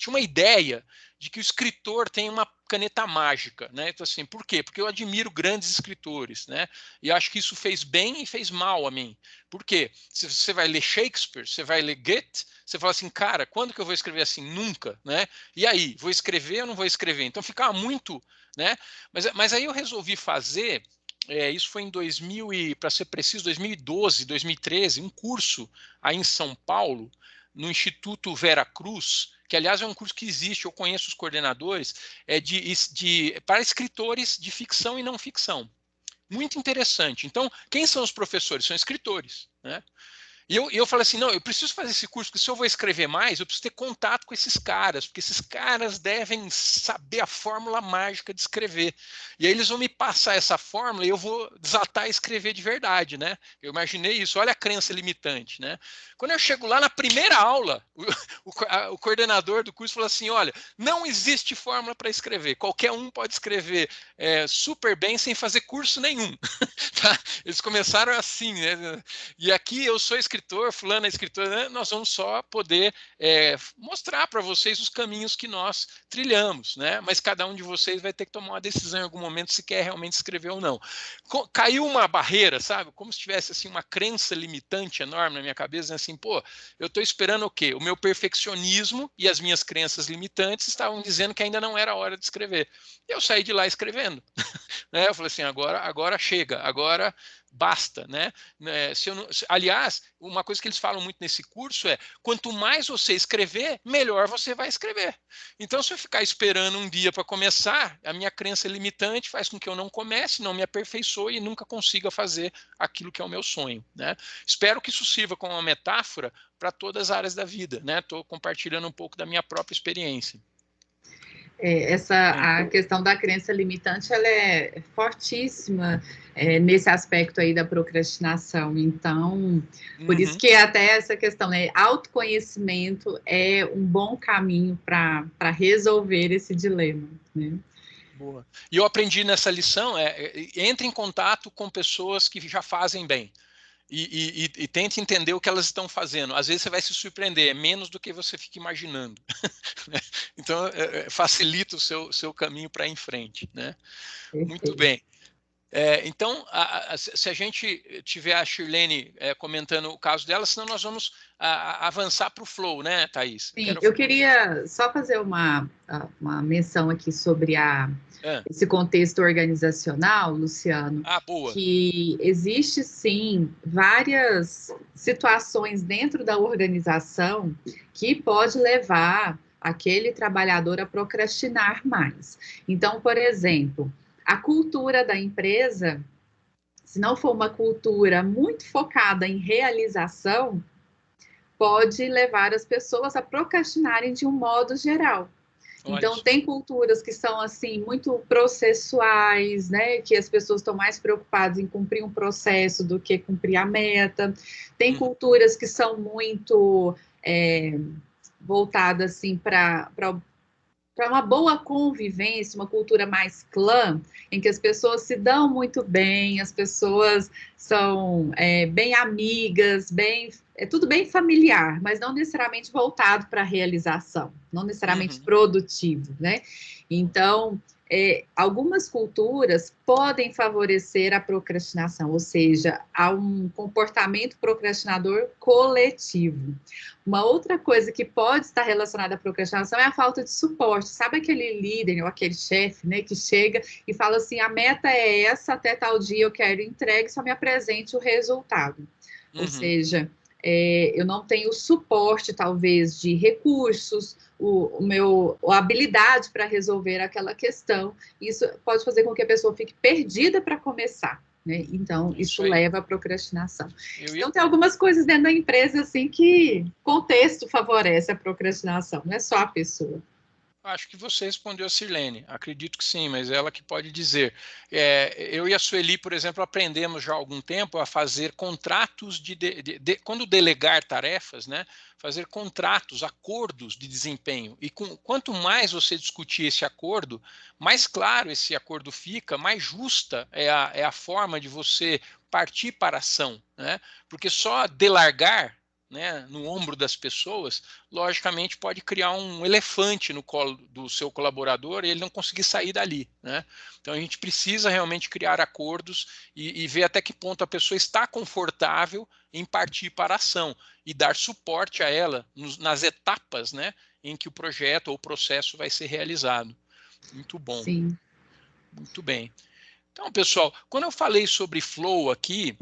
uma ideia de que o escritor tem uma caneta mágica, né? Então, assim, por quê? Porque eu admiro grandes escritores, né? E acho que isso fez bem e fez mal a mim. Por quê? Se você vai ler Shakespeare, você vai ler Goethe, você fala assim, cara, quando que eu vou escrever assim? Nunca, né? E aí, vou escrever ou não vou escrever? Então ficava muito, né? Mas aí eu resolvi fazer, isso foi em 2000 e, para ser preciso, 2012, 2013, um curso aí em São Paulo, no Instituto Vera Cruz, que aliás é um curso que existe, eu conheço os coordenadores, para escritores de ficção e não ficção. Muito interessante. Então, quem são os professores? São escritores, né? E eu falei assim, não, eu preciso fazer esse curso, porque se eu vou escrever mais, eu preciso ter contato com esses caras, porque esses caras devem saber a fórmula mágica de escrever. E aí eles vão me passar essa fórmula e eu vou desatar e escrever de verdade, né? Eu imaginei isso, olha a crença limitante, né? Quando eu chego lá na primeira aula, o coordenador do curso falou assim, olha, não existe fórmula para escrever, qualquer um pode escrever super bem sem fazer curso nenhum. Tá? Eles começaram assim, né? E aqui eu sou escritor escritor, fulano é escritor, né? Nós vamos só poder mostrar para vocês os caminhos que nós trilhamos, né? Mas cada um de vocês vai ter que tomar uma decisão em algum momento se quer realmente escrever ou não. Caiu uma barreira, sabe? Como se tivesse assim, uma crença limitante enorme na minha cabeça, assim, pô, eu estou esperando o quê? O meu perfeccionismo e as minhas crenças limitantes estavam dizendo que ainda não era hora de escrever. Eu saí de lá escrevendo. Né? Eu falei assim, agora chega, agora basta, né? Aliás, uma coisa que eles falam muito nesse curso é, quanto mais você escrever, melhor você vai escrever. Então, se eu ficar esperando um dia para começar, a minha crença limitante faz com que eu não comece, não me aperfeiçoe e nunca consiga fazer aquilo que é o meu sonho, né? Espero que isso sirva como uma metáfora para todas as áreas da vida, né? Estou compartilhando um pouco da minha própria experiência. A questão da crença limitante, ela é fortíssima nesse aspecto aí da procrastinação. Então, por isso que até essa questão, né, autoconhecimento é um bom caminho para resolver esse dilema, né? Boa. E eu aprendi nessa lição, entre em contato com pessoas que já fazem bem. E tente entender o que elas estão fazendo. Às vezes você vai se surpreender, é menos do que você fica imaginando. Então, facilita o seu caminho para ir em frente, né? Muito bem. Então, se a gente tiver a Shirlene comentando o caso dela, senão nós vamos avançar para o flow, né, Thaís? Sim, eu queria só fazer uma menção aqui sobre esse contexto organizacional, Luciano. Boa. Que existe, sim, várias situações dentro da organização que pode levar aquele trabalhador a procrastinar mais. Então, por exemplo, a cultura da empresa, se não for uma cultura muito focada em realização, pode levar as pessoas a procrastinarem de um modo geral. Então, tem culturas que são, assim, muito processuais, né? Que as pessoas estão mais preocupadas em cumprir um processo do que cumprir a meta. Tem culturas que são muito voltadas, assim, para uma boa convivência, uma cultura mais clã, em que as pessoas se dão muito bem, as pessoas são bem amigas, tudo bem familiar, mas não necessariamente voltado para a realização, não necessariamente produtivo, né? Então, algumas culturas podem favorecer a procrastinação, ou seja, há um comportamento procrastinador coletivo. Uma outra coisa que pode estar relacionada à procrastinação é a falta de suporte. Sabe aquele líder ou aquele chefe, né, que chega e fala assim, a meta é essa, até tal dia eu quero entregue, só me apresente o resultado. Ou seja, eu não tenho suporte, talvez, de recursos, a habilidade para resolver aquela questão. Isso pode fazer com que a pessoa fique perdida para começar, né? Então, isso leva à procrastinação. Então, tem algumas coisas dentro da empresa, assim, que contexto favorece a procrastinação, não é só a pessoa. Acho que você respondeu a Sirlene, acredito que sim, mas ela que pode dizer. Eu e a Sueli, por exemplo, aprendemos já há algum tempo a fazer contratos quando delegar tarefas, né, fazer contratos, acordos de desempenho. E quanto mais você discutir esse acordo, mais claro esse acordo fica, mais justa é a forma de você partir para a ação, né? Porque só delargar, né, no ombro das pessoas, logicamente pode criar um elefante no colo do seu colaborador e ele não conseguir sair dali, né? Então a gente precisa realmente criar acordos e ver até que ponto a pessoa está confortável em partir para a ação e dar suporte a ela nas etapas, né, em que o projeto ou o processo vai ser realizado. Muito bom. Sim. Muito bem. Então, pessoal, quando eu falei sobre flow aqui,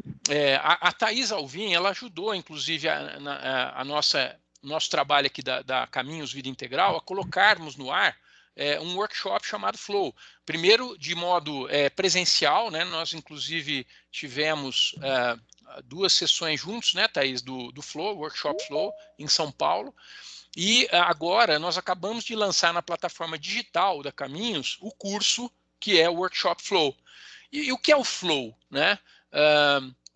a Thaís Alvim, ela ajudou, inclusive, nosso trabalho aqui da Caminhos Vida Integral a colocarmos no ar um workshop chamado Flow. Primeiro, de modo presencial, né? Nós, inclusive, tivemos 2 sessões juntos, né, Thaís, do Flow, Workshop Flow, em São Paulo. E agora nós acabamos de lançar na plataforma digital da Caminhos o curso que é o Workshop Flow. E o que é o flow, né?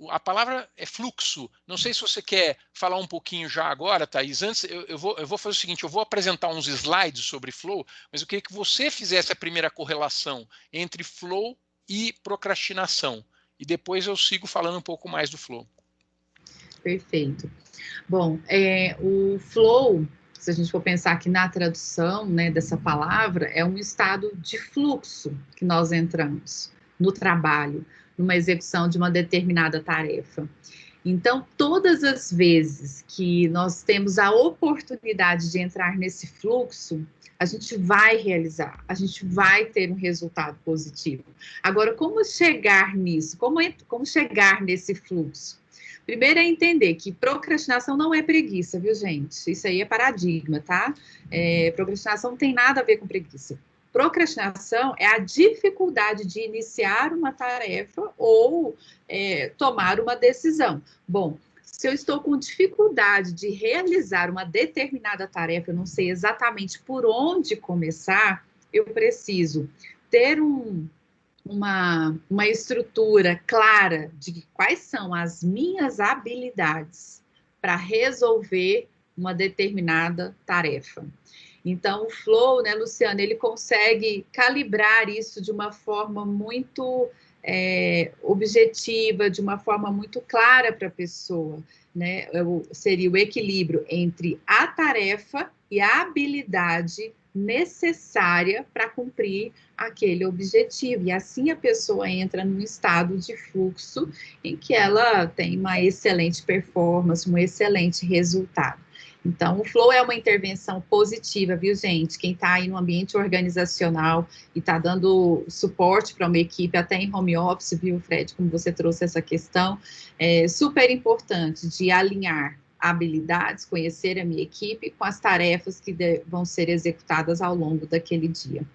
A palavra é fluxo. Não sei se você quer falar um pouquinho já agora, Thaís. Antes, eu vou fazer o seguinte, eu vou apresentar uns slides sobre flow, mas eu queria que você fizesse a primeira correlação entre flow e procrastinação. E depois eu sigo falando um pouco mais do flow. perfeito. Bom, o flow, se a gente for pensar aqui na tradução, né, dessa palavra, é um estado de fluxo que nós entramos no trabalho, numa execução de uma determinada tarefa. Então, todas as vezes que nós temos a oportunidade de entrar nesse fluxo, a gente vai realizar, a gente vai ter um resultado positivo. Agora, como chegar nisso? Como chegar nesse fluxo? Primeiro é entender que procrastinação não é preguiça, viu, gente? Isso aí é paradigma, tá? Procrastinação não tem nada a ver com preguiça. Procrastinação é a dificuldade de iniciar uma tarefa ou tomar uma decisão. Bom, se eu estou com dificuldade de realizar uma determinada tarefa, eu não sei exatamente por onde começar, eu preciso ter uma estrutura clara de quais são as minhas habilidades para resolver uma determinada tarefa. Então, o flow, né, Luciana, ele consegue calibrar isso de uma forma muito objetiva, de uma forma muito clara para a pessoa, né? Seria o equilíbrio entre a tarefa e a habilidade necessária para cumprir aquele objetivo. E assim a pessoa entra num estado de fluxo em que ela tem uma excelente performance, um excelente resultado. Então, o flow é uma intervenção positiva, viu, gente? Quem está aí no ambiente organizacional e está dando suporte para uma equipe, até em home office, viu, Fred, como você trouxe essa questão, é super importante de alinhar habilidades, conhecer a minha equipe com as tarefas que vão ser executadas ao longo daquele dia.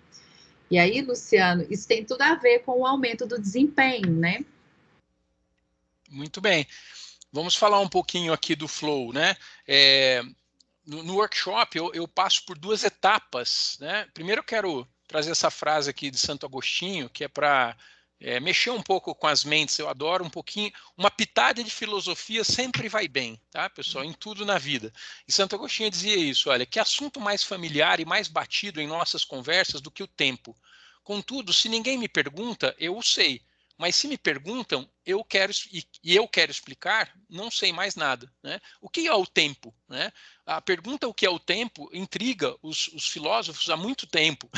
E aí, Luciano, isso tem tudo a ver com o aumento do desempenho, né? Muito bem. Vamos falar um pouquinho aqui do flow, né? No workshop, eu passo por duas etapas, né? Primeiro eu quero trazer essa frase aqui de Santo Agostinho, que é para mexer um pouco com as mentes. Eu adoro um pouquinho, uma pitada de filosofia sempre vai bem, tá, pessoal? Em tudo na vida. E Santo Agostinho dizia isso, olha, que assunto mais familiar e mais batido em nossas conversas do que o tempo. Contudo, se ninguém me pergunta, eu o sei. Mas se me perguntam, eu quero explicar, não sei mais nada, né? O que é o tempo, né? A pergunta o que é o tempo intriga os filósofos há muito tempo.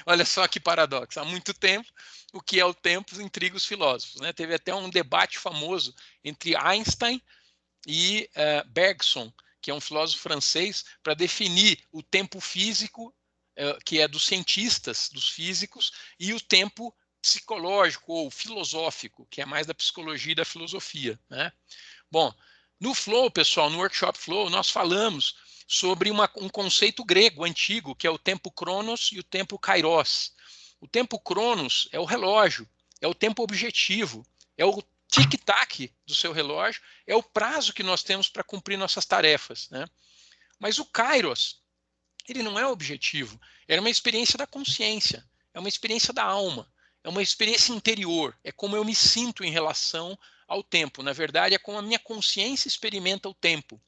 Olha só que paradoxo, há muito tempo o que é o tempo intriga os filósofos, né? Teve até um debate famoso entre Einstein e Bergson, que é um filósofo francês, para definir o tempo físico, que é dos cientistas, dos físicos, e o tempo psicológico ou filosófico, que é mais da psicologia e da filosofia, né? Bom, no Flow, pessoal, no Workshop Flow, nós falamos sobre um conceito grego antigo, que é o tempo Cronos e o tempo Kairos. O tempo Cronos é o relógio, é o tempo objetivo, é o tic-tac do seu relógio, é o prazo que nós temos para cumprir nossas tarefas, né? Mas o Kairos, ele não é objetivo, é uma experiência da consciência, é uma experiência da alma. É uma experiência interior, é como eu me sinto em relação ao tempo. Na verdade, é como a minha consciência experimenta o tempo.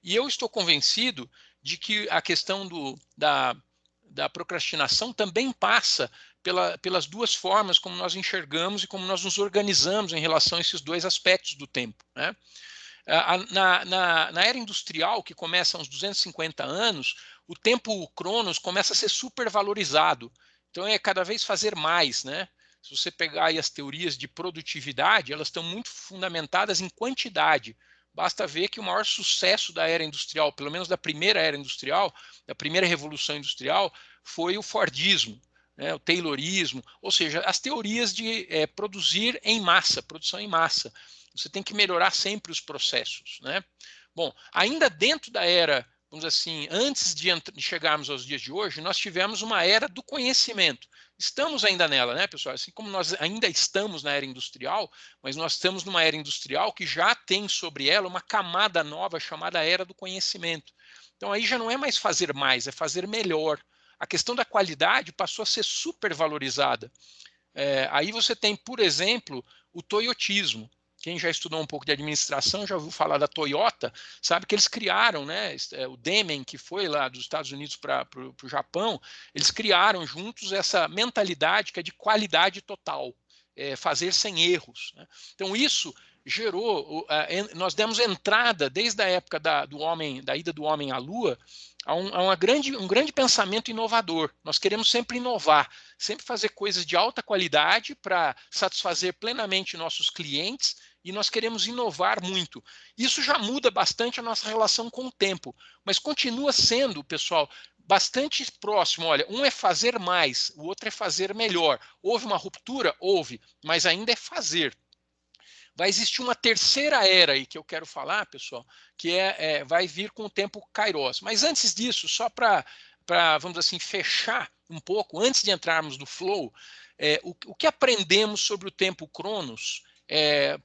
E eu estou convencido de que a questão da procrastinação também passa pelas duas formas como nós enxergamos e como nós nos organizamos em relação a esses dois aspectos do tempo, né? Na era industrial, que começa há uns 250 anos, o tempo Cronos começa a ser supervalorizado. Então, é cada vez fazer mais, né? Se você pegar aí as teorias de produtividade, elas estão muito fundamentadas em quantidade. Basta ver que o maior sucesso da era industrial, pelo menos da primeira era industrial, da primeira revolução industrial, foi o Fordismo, né, o Taylorismo, ou seja, as teorias de produzir em massa, produção em massa. Você tem que melhorar sempre os processos, né? Bom, ainda dentro da era, vamos dizer assim, antes de chegarmos aos dias de hoje, nós tivemos uma era do conhecimento. Estamos ainda nela, né, pessoal? Assim como nós ainda estamos na era industrial, mas nós estamos numa era industrial que já tem sobre ela uma camada nova chamada era do conhecimento. Então aí já não é mais fazer mais, é fazer melhor. A questão da qualidade passou a ser supervalorizada. Aí você tem, por exemplo, o toyotismo. Quem já estudou um pouco de administração já ouviu falar da Toyota, sabe que eles criaram, né, o Demen, que foi lá dos Estados Unidos para o Japão, eles criaram juntos essa mentalidade que é de qualidade total, fazer sem erros, né? Então isso gerou, nós demos entrada desde a época da ida do homem à Lua, a um grande pensamento inovador. Nós queremos sempre inovar, sempre fazer coisas de alta qualidade para satisfazer plenamente nossos clientes, e nós queremos inovar muito. Isso já muda bastante a nossa relação com o tempo, mas continua sendo, pessoal, bastante próximo. Olha, um é fazer mais, o outro é fazer melhor. Houve uma ruptura? Houve, mas ainda é fazer. Vai existir uma terceira era aí que eu quero falar, pessoal, que vai vir com o tempo Kairos. Mas antes disso, só para, vamos dizer assim, fechar um pouco, antes de entrarmos no flow, o que aprendemos sobre o tempo Cronos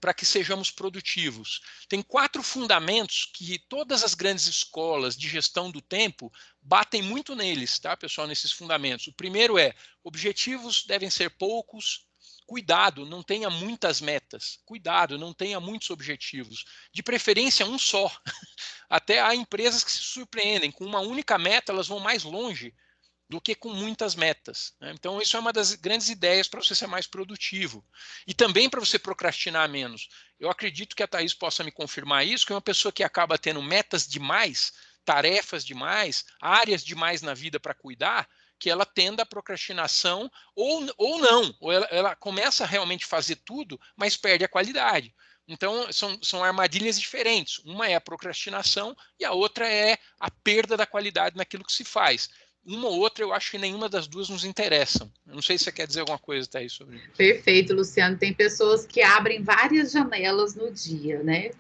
para que sejamos produtivos? Tem 4 fundamentos que todas as grandes escolas de gestão do tempo batem muito neles, tá, pessoal, nesses fundamentos. O primeiro objetivos devem ser poucos. Cuidado, não tenha muitas metas. Cuidado, não tenha muitos objetivos. De preferência, um só. Até há empresas que se surpreendem. Com uma única meta, elas vão mais longe do que com muitas metas. Então, isso é uma das grandes ideias para você ser mais produtivo. E também para você procrastinar menos. Eu acredito que a Thaís possa me confirmar isso, que uma pessoa que acaba tendo metas demais, tarefas demais, áreas demais na vida para cuidar, que ela tenda à procrastinação ou não, ou ela começa a realmente fazer tudo, mas perde a qualidade. Então, são armadilhas diferentes. Uma é a procrastinação e a outra é a perda da qualidade naquilo que se faz. Uma ou outra, eu acho que nenhuma das duas nos interessam. Eu não sei se você quer dizer alguma coisa, Thaís, sobre isso. Perfeito, Luciano. Tem pessoas que abrem várias janelas no dia, né?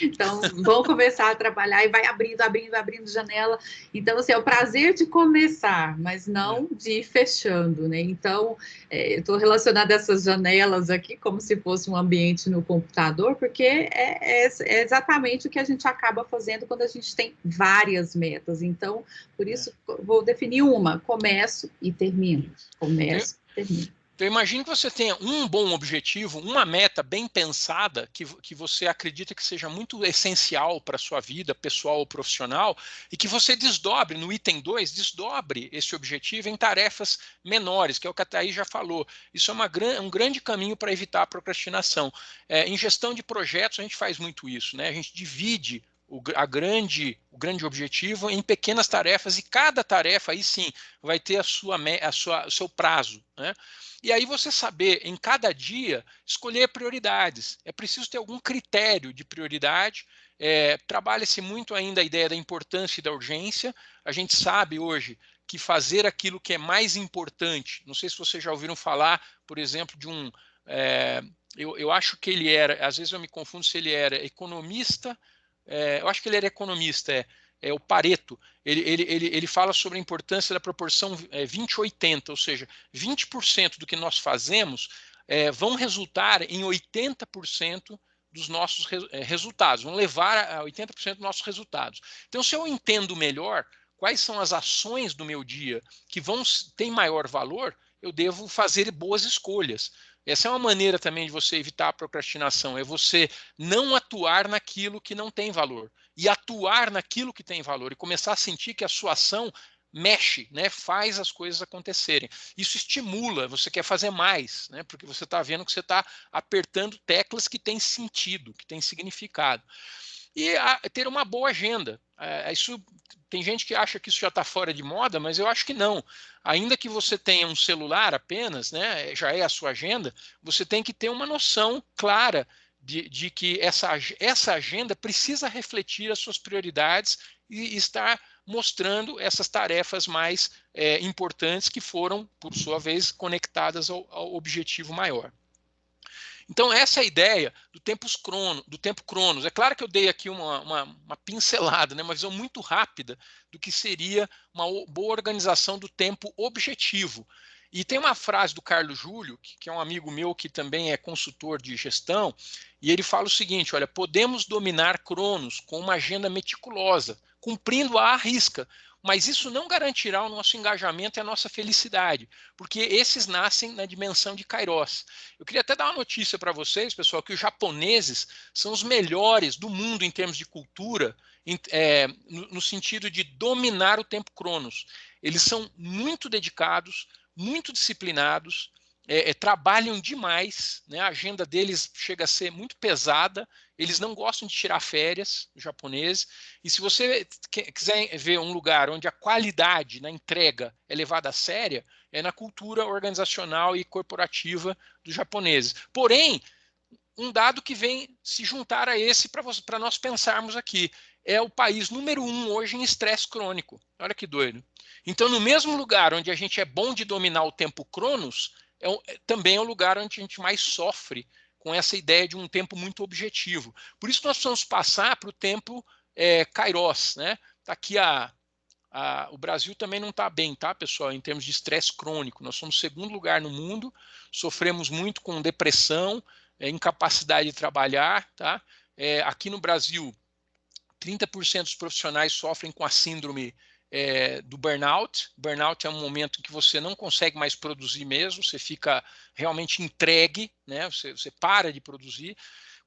Então, vão começar a trabalhar e vai abrindo janela. Então, assim, é o prazer de começar, mas não de ir fechando, né? Então, eu estou relacionando essas janelas aqui como se fosse um ambiente no computador, porque é exatamente o que a gente acaba fazendo quando a gente tem várias metas. Então, por isso, vou definir uma: começo e termino. Começo e termino. Então, imagine que você tenha um bom objetivo, uma meta bem pensada, que você acredita que seja muito essencial para a sua vida, pessoal ou profissional, e que você desdobre, no item 2, desdobre esse objetivo em tarefas menores, que é o que a Thaís já falou. Isso é um grande caminho para evitar a procrastinação. Em gestão de projetos, a gente faz muito isso, né? A gente divide o grande objetivo em pequenas tarefas, e cada tarefa aí sim vai ter o seu prazo, né? E aí você saber em cada dia escolher prioridades. É preciso ter algum critério de prioridade. Trabalha-se muito ainda a ideia da importância e da urgência. A gente sabe hoje que fazer aquilo que é mais importante, não sei se vocês já ouviram falar, por exemplo, de um... eu acho que ele era, às vezes eu me confundo se ele era economista. Eu acho que ele era economista, o Pareto. Ele fala sobre a importância da proporção 20-80, ou seja, 20% do que nós fazemos vão resultar em 80% dos nossos resultados, vão levar a 80% dos nossos resultados. Então, se eu entendo melhor quais são as ações do meu dia que têm maior valor, eu devo fazer boas escolhas. Essa é uma maneira também de você evitar a procrastinação, é você não atuar naquilo que não tem valor, e atuar naquilo que tem valor, e começar a sentir que a sua ação mexe, né, faz as coisas acontecerem. Isso estimula, você quer fazer mais, né, porque você está vendo que você está apertando teclas que têm sentido, que têm significado. E ter uma boa agenda. Tem gente que acha que isso já está fora de moda, mas eu acho que não. Ainda que você tenha um celular apenas, né, já é a sua agenda, você tem que ter uma noção clara de que essa agenda precisa refletir as suas prioridades e estar mostrando essas tarefas mais importantes que foram, por sua vez, conectadas ao objetivo maior. Então, essa é a ideia do tempo Cronos. É claro que eu dei aqui uma pincelada, né, uma visão muito rápida do que seria uma boa organização do tempo objetivo. E tem uma frase do Carlos Júlio, que é um amigo meu que também é consultor de gestão, e ele fala o seguinte: olha, podemos dominar Cronos com uma agenda meticulosa, cumprindo-a à risca, mas isso não garantirá o nosso engajamento e a nossa felicidade, porque esses nascem na dimensão de Kairos. Eu queria até dar uma notícia para vocês, pessoal, que os japoneses são os melhores do mundo em termos de cultura, no sentido de dominar o tempo Cronos. Eles são muito dedicados, muito disciplinados, trabalham demais, né? A agenda deles chega a ser muito pesada, eles não gostam de tirar férias, os japoneses, e se você quiser ver um lugar onde a qualidade na entrega é levada a séria, é na cultura organizacional e corporativa dos japoneses. Porém, um dado que vem se juntar a esse para nós pensarmos aqui, é o país número 1 hoje em estresse crônico. Olha que doido. Então, no mesmo lugar onde a gente é bom de dominar o tempo cronos, também é o lugar onde a gente mais sofre com essa ideia de um tempo muito objetivo. Por isso nós precisamos passar para o tempo Kairos, né? Tá aqui o Brasil também não está bem, tá, pessoal, em termos de estresse crônico. Nós somos o 2º lugar no mundo, sofremos muito com depressão, incapacidade de trabalhar, tá? Aqui no Brasil, 30% dos profissionais sofrem com a síndrome do burnout. Burnout é um momento em que você não consegue mais produzir mesmo, você fica realmente entregue, né? Você para de produzir.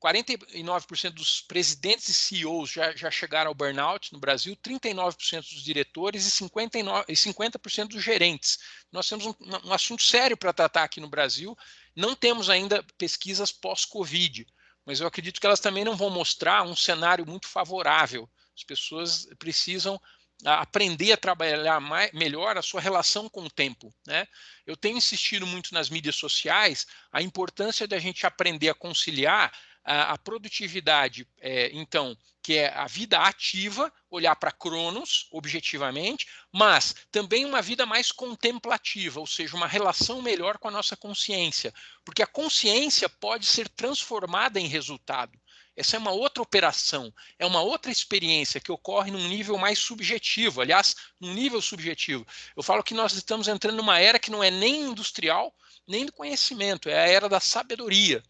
49% dos presidentes e CEOs já chegaram ao burnout no Brasil, 39% dos diretores e 50% dos gerentes. Nós temos um assunto sério para tratar aqui no Brasil. Não temos ainda pesquisas pós-Covid, mas eu acredito que elas também não vão mostrar um cenário muito favorável. As pessoas precisam aprender a trabalhar melhor a sua relação com o tempo, né? Eu tenho insistido muito nas mídias sociais a importância da gente aprender a conciliar a produtividade, então, que é a vida ativa, olhar para Cronos, objetivamente, mas também uma vida mais contemplativa, ou seja, uma relação melhor com a nossa consciência, porque a consciência pode ser transformada em resultado. Essa é uma outra operação, é uma outra experiência que ocorre num nível mais subjetivo, aliás, num nível subjetivo. Eu falo que nós estamos entrando numa era que não é nem industrial, nem do conhecimento, é a era da sabedoria.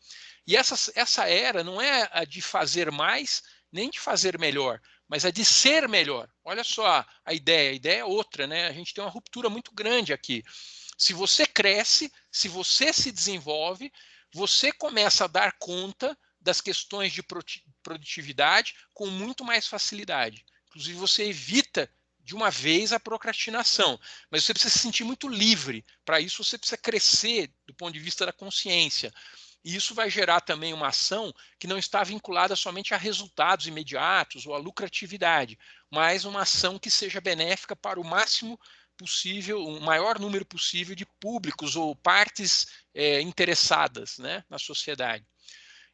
E essa era não é a de fazer mais, nem de fazer melhor, mas a de ser melhor. Olha só a ideia é outra, né? A gente tem uma ruptura muito grande aqui. Se você cresce, se você se desenvolve, você começa a dar conta das questões de produtividade com muito mais facilidade. Inclusive, você evita de uma vez a procrastinação, mas você precisa se sentir muito livre. Para isso, você precisa crescer do ponto de vista da consciência. E isso vai gerar também uma ação que não está vinculada somente a resultados imediatos ou a lucratividade, mas uma ação que seja benéfica para o máximo possível, o maior número possível de públicos ou partes interessadas, né, na sociedade.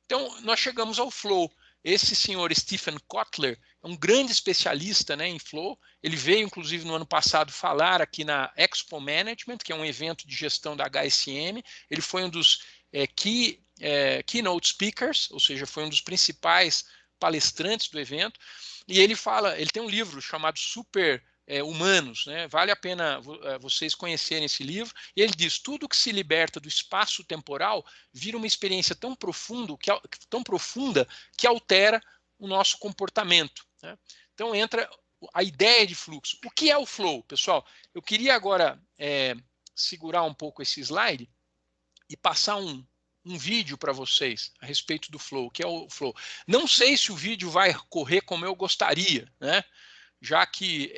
Então, nós chegamos ao Flow. Esse senhor Stephen Kotler é um grande especialista, né, em Flow. Ele veio, inclusive, no ano passado falar aqui na Expo Management, que é um evento de gestão da HSM. Ele foi um dos keynote speakers, ou seja, foi um dos principais palestrantes do evento. E ele tem um livro chamado Super Humanos, né? Vale a pena vocês conhecerem esse livro. E ele diz: tudo que se liberta do espaço temporal vira uma experiência tão profunda que altera o nosso comportamento, né? Então entra a ideia de fluxo. O que é o flow, pessoal? Eu queria agora segurar um pouco esse slide e passar um vídeo para vocês a respeito do flow, que é o flow. Não sei se o vídeo vai correr como eu gostaria, né? Já que,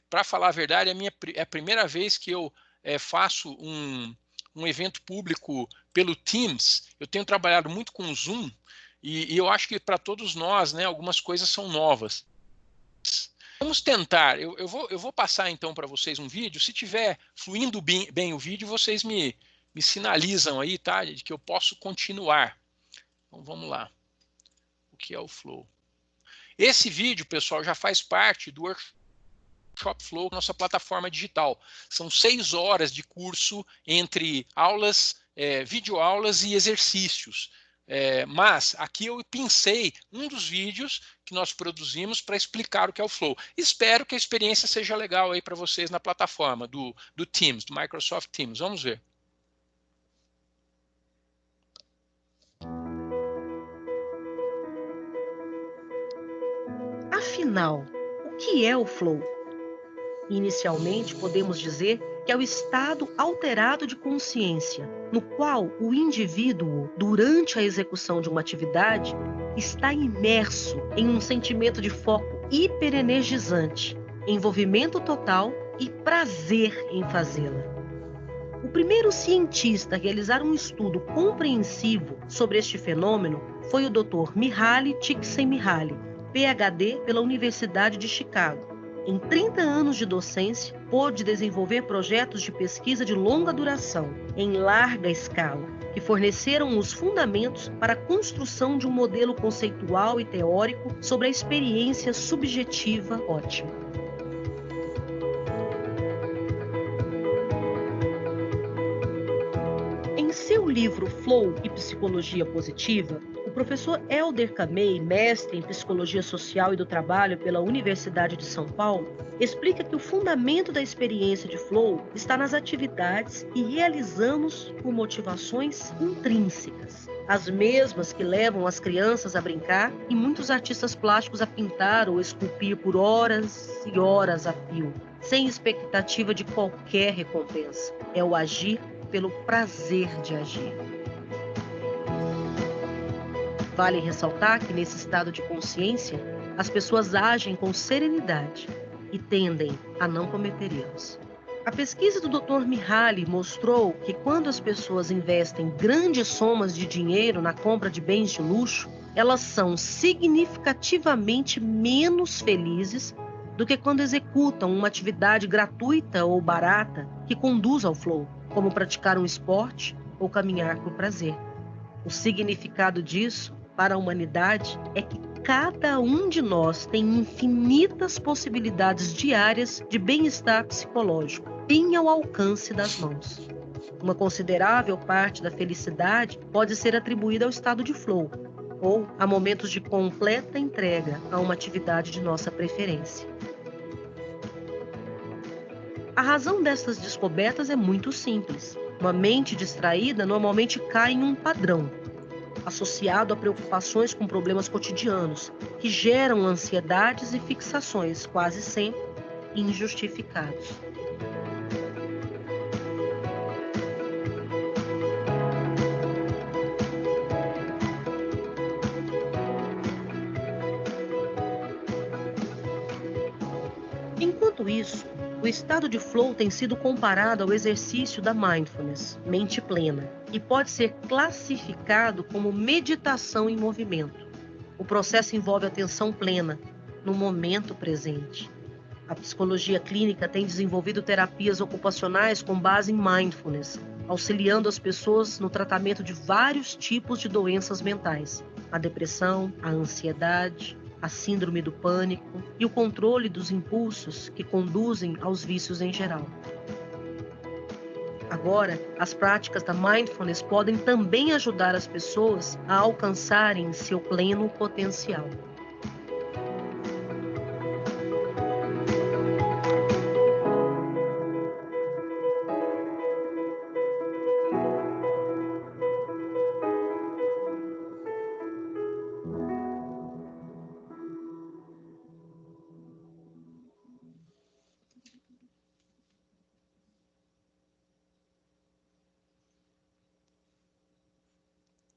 para falar a verdade, é a primeira vez que eu faço um evento público pelo Teams. Eu tenho trabalhado muito com o Zoom e eu acho que para todos nós, né, algumas coisas são novas. Vamos tentar. Eu vou passar então para vocês um vídeo. Se tiver fluindo bem o vídeo, vocês me sinalizam aí, tá, de que eu posso continuar. Então vamos lá. O que é o Flow? Esse vídeo, pessoal, já faz parte do Workshop Flow, nossa plataforma digital. São 6 horas de curso entre aulas, videoaulas e exercícios. Mas aqui eu pensei um dos vídeos que nós produzimos para explicar o que é o Flow. Espero que a experiência seja legal aí para vocês na plataforma do Teams, do Microsoft Teams. Vamos ver. Afinal, o que é o flow? Inicialmente, podemos dizer que é o estado alterado de consciência, no qual o indivíduo, durante a execução de uma atividade, está imerso em um sentimento de foco hiperenergizante, envolvimento total e prazer em fazê-la. O primeiro cientista a realizar um estudo compreensivo sobre este fenômeno foi o Dr. Mihaly Csikszentmihalyi, PhD pela Universidade de Chicago. Em 30 anos de docência, pôde desenvolver projetos de pesquisa de longa duração, em larga escala, que forneceram os fundamentos para a construção de um modelo conceitual e teórico sobre a experiência subjetiva ótima. Em seu livro Flow e Psicologia Positiva, o professor Helder Camei, mestre em Psicologia Social e do Trabalho pela Universidade de São Paulo, explica que o fundamento da experiência de flow está nas atividades que realizamos por motivações intrínsecas, as mesmas que levam as crianças a brincar e muitos artistas plásticos a pintar ou esculpir por horas e horas a fio, sem expectativa de qualquer recompensa. É o agir pelo prazer de agir. Vale ressaltar que nesse estado de consciência, as pessoas agem com serenidade e tendem a não cometer erros. A pesquisa do Dr. Mihaly mostrou que quando as pessoas investem grandes somas de dinheiro na compra de bens de luxo, elas são significativamente menos felizes do que quando executam uma atividade gratuita ou barata que conduz ao flow, como praticar um esporte ou caminhar por prazer. O significado disso, para a humanidade, é que cada um de nós tem infinitas possibilidades diárias de bem-estar psicológico, bem ao alcance das mãos. Uma considerável parte da felicidade pode ser atribuída ao estado de flow, ou a momentos de completa entrega a uma atividade de nossa preferência. A razão dessas descobertas é muito simples. Uma mente distraída normalmente cai em um padrão, associado a preocupações com problemas cotidianos, que geram ansiedades e fixações, quase sempre injustificados. Enquanto isso, o estado de flow tem sido comparado ao exercício da mindfulness, mente plena, e pode ser classificado como meditação em movimento. O processo envolve atenção plena, no momento presente. A psicologia clínica tem desenvolvido terapias ocupacionais com base em mindfulness, auxiliando as pessoas no tratamento de vários tipos de doenças mentais: a depressão, a ansiedade, a síndrome do pânico e o controle dos impulsos que conduzem aos vícios em geral. Agora, as práticas da mindfulness podem também ajudar as pessoas a alcançarem seu pleno potencial.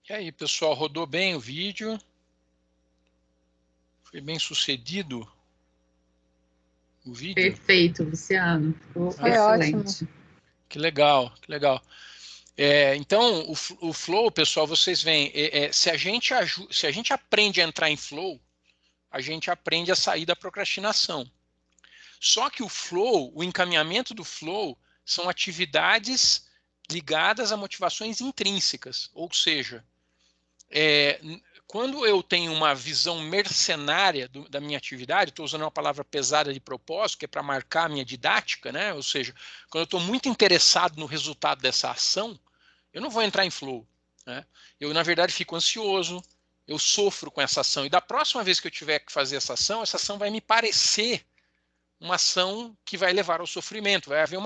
E aí, pessoal, rodou bem o vídeo? Foi bem sucedido o vídeo? Perfeito, Luciano. Ficou excelente. Ótimo. Que legal, que legal. Então, o flow, pessoal, vocês veem, se a gente aprende a entrar em flow, a gente aprende a sair da procrastinação. Só que o flow, o encaminhamento do flow, são atividades ligadas a motivações intrínsecas, ou seja, quando eu tenho uma visão mercenária da minha atividade, estou usando uma palavra pesada de propósito, que é para marcar a minha didática, né? Ou seja, quando eu estou muito interessado no resultado dessa ação, eu não vou entrar em flow, né? Eu, na verdade, fico ansioso, eu sofro com essa ação, e da próxima vez que eu tiver que fazer essa ação vai me parecer uma ação que vai levar ao sofrimento, vai haver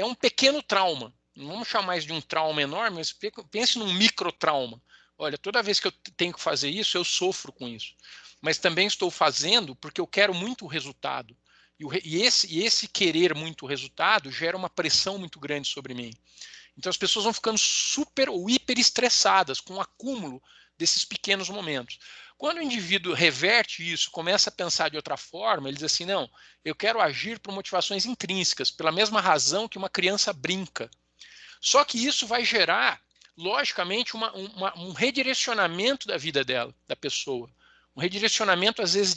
um pequeno trauma, não vamos chamar isso de um trauma enorme, mas pense num microtrauma. Olha, toda vez que eu tenho que fazer isso, eu sofro com isso. Mas também estou fazendo porque eu quero muito o resultado. E esse querer muito o resultado gera uma pressão muito grande sobre mim. Então as pessoas vão ficando super ou hiper estressadas com o acúmulo desses pequenos momentos. Quando o indivíduo reverte isso, começa a pensar de outra forma, ele diz assim, não, eu quero agir por motivações intrínsecas, pela mesma razão que uma criança brinca. Só que isso vai gerar, logicamente, um redirecionamento da vida dela, da pessoa. Um redirecionamento, às vezes,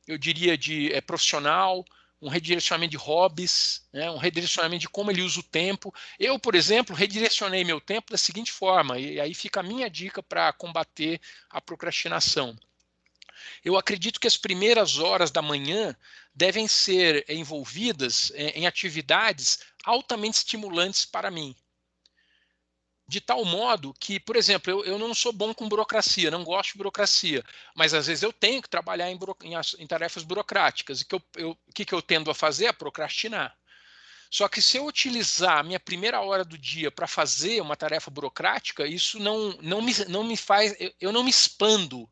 eu diria, profissional, um redirecionamento de hobbies, né? Um redirecionamento de como ele usa o tempo. Eu, por exemplo, redirecionei meu tempo da seguinte forma, e aí fica a minha dica para combater a procrastinação. Eu acredito que as primeiras horas da manhã devem ser envolvidas em atividades altamente estimulantes para mim. De tal modo que, por exemplo, eu não sou bom com burocracia, não gosto de burocracia, mas às vezes eu tenho que trabalhar em tarefas burocráticas. E o que eu tendo a fazer? A procrastinar. Só que se eu utilizar a minha primeira hora do dia para fazer uma tarefa burocrática, isso não me faz, eu não me expando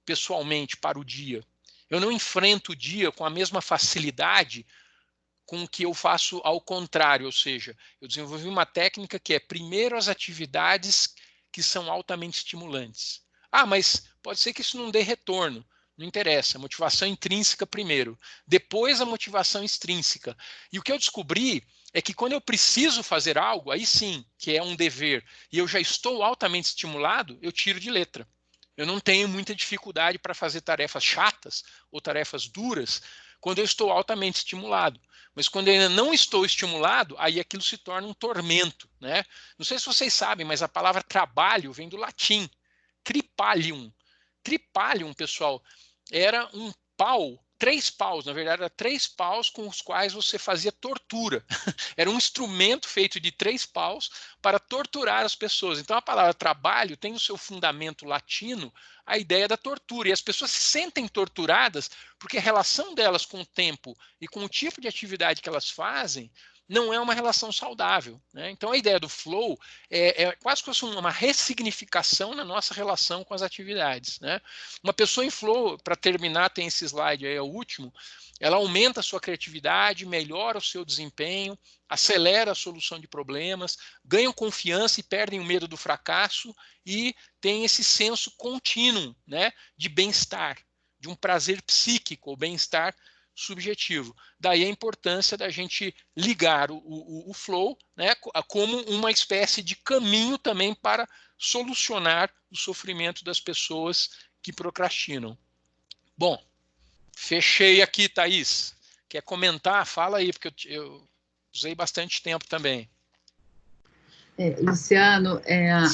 pessoalmente para o dia. Eu não enfrento o dia com a mesma facilidade com que eu faço ao contrário, ou seja, eu desenvolvi uma técnica que é primeiro as atividades que são altamente estimulantes. Ah, mas pode ser que isso não dê retorno. Não interessa, motivação intrínseca primeiro, depois a motivação extrínseca. E o que eu descobri é que quando eu preciso fazer algo, aí sim, que é um dever, e eu já estou altamente estimulado, eu tiro de letra. Eu não tenho muita dificuldade para fazer tarefas chatas ou tarefas duras quando eu estou altamente estimulado. Mas quando eu ainda não estou estimulado, aí aquilo se torna um tormento, né? Não sei se vocês sabem, mas a palavra trabalho vem do latim, tripalium. Tripalium, pessoal, era um pau, 3 paus, na verdade, era 3 paus com os quais você fazia tortura. Era um instrumento feito de 3 paus para torturar as pessoas. Então a palavra trabalho tem o seu fundamento latino, a ideia da tortura. E as pessoas se sentem torturadas porque a relação delas com o tempo e com o tipo de atividade que elas fazem não é uma relação saudável, né? Então a ideia do flow é quase como uma ressignificação na nossa relação com as atividades, né? Uma pessoa em flow, para terminar, tem esse slide aí, é o último, ela aumenta a sua criatividade, melhora o seu desempenho, acelera a solução de problemas, ganham confiança e perdem o medo do fracasso e tem esse senso contínuo, né, de bem-estar, de um prazer psíquico, ou bem-estar subjetivo. Daí a importância da gente ligar o flow, né, como uma espécie de caminho também para solucionar o sofrimento das pessoas que procrastinam. Bom, fechei aqui, Thaís. Quer comentar? Fala aí, porque eu usei bastante tempo também. Luciano,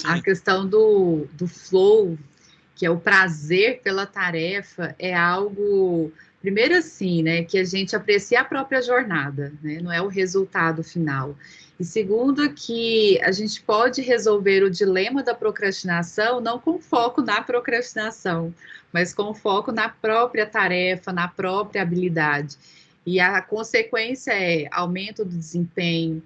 a questão do flow, que é o prazer pela tarefa, é algo, primeiro assim, né, que a gente aprecia a própria jornada, né, não é o resultado final. E segundo, que a gente pode resolver o dilema da procrastinação não com foco na procrastinação, mas com foco na própria tarefa, na própria habilidade. E a consequência é aumento do desempenho,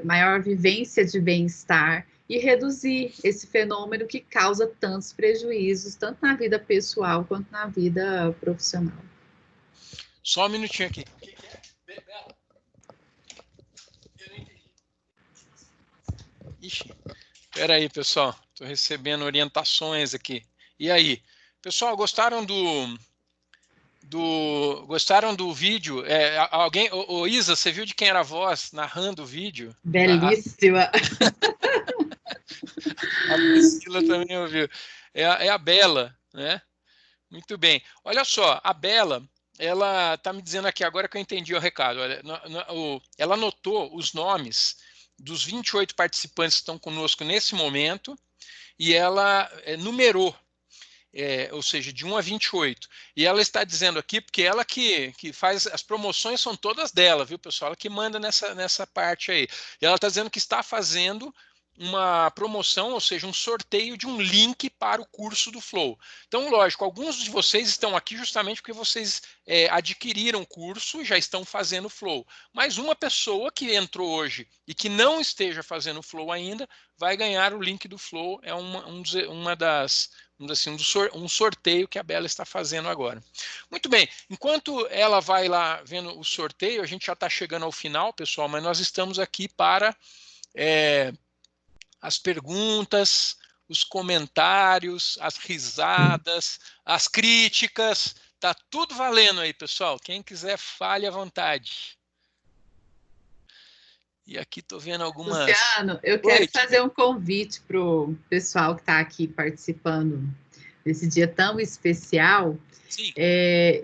maior vivência de bem-estar e reduzir esse fenômeno que causa tantos prejuízos, tanto na vida pessoal quanto na vida profissional. Só um minutinho aqui. Ixi, espera aí, pessoal. Estou recebendo orientações aqui. E aí? Pessoal, gostaram do vídeo? Alguém, Isa, você viu de quem era a voz narrando o vídeo? Belíssima! A Priscila também ouviu. É a Bela, né? Muito bem. Olha só, a Bela, ela está me dizendo aqui agora que eu entendi o recado. Olha, ela anotou os nomes dos 28 participantes que estão conosco nesse momento e ela numerou. Ou seja, de 1 a 28. E ela está dizendo aqui, porque ela que faz, as promoções são todas dela, viu, pessoal? Ela que manda nessa parte aí. E ela está dizendo que está fazendo uma promoção, ou seja, um sorteio de um link para o curso do Flow. Então, lógico, alguns de vocês estão aqui justamente porque vocês adquiriram o curso e já estão fazendo o Flow. Mas uma pessoa que entrou hoje e que não esteja fazendo o Flow ainda, vai ganhar o link do Flow. É um sorteio que a Bela está fazendo agora. Muito bem, enquanto ela vai lá vendo o sorteio, a gente já está chegando ao final, pessoal, mas nós estamos aqui para as perguntas, os comentários, as risadas, as críticas, tá tudo valendo aí, pessoal. Quem quiser, fale à vontade. E aqui estou vendo algumas... Luciano, eu quero fazer um convite para o pessoal que está aqui participando desse dia tão especial. Sim.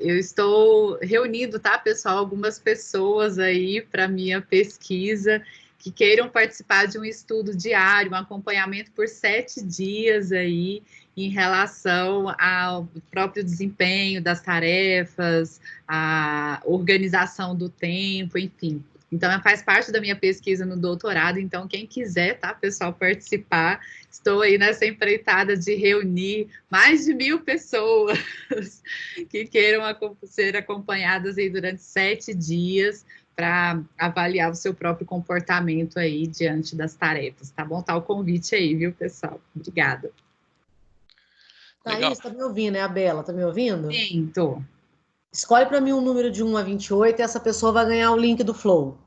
Eu estou reunindo, tá, pessoal, algumas pessoas aí para minha pesquisa que queiram participar de um estudo diário, um acompanhamento por 7 dias aí em relação ao próprio desempenho das tarefas, a organização do tempo, enfim. Então, faz parte da minha pesquisa no doutorado, então, quem quiser, tá, pessoal, participar, estou aí nessa empreitada de reunir mais de 1.000 pessoas que queiram ser acompanhadas aí durante 7 dias para avaliar o seu próprio comportamento aí diante das tarefas, tá bom? Tá o convite aí, viu, pessoal? Obrigada. Thaís, tá me ouvindo, né, a Bela? Tá me ouvindo? Sim, tô. Escolhe para mim um número de 1 a 28 e essa pessoa vai ganhar o link do Flow.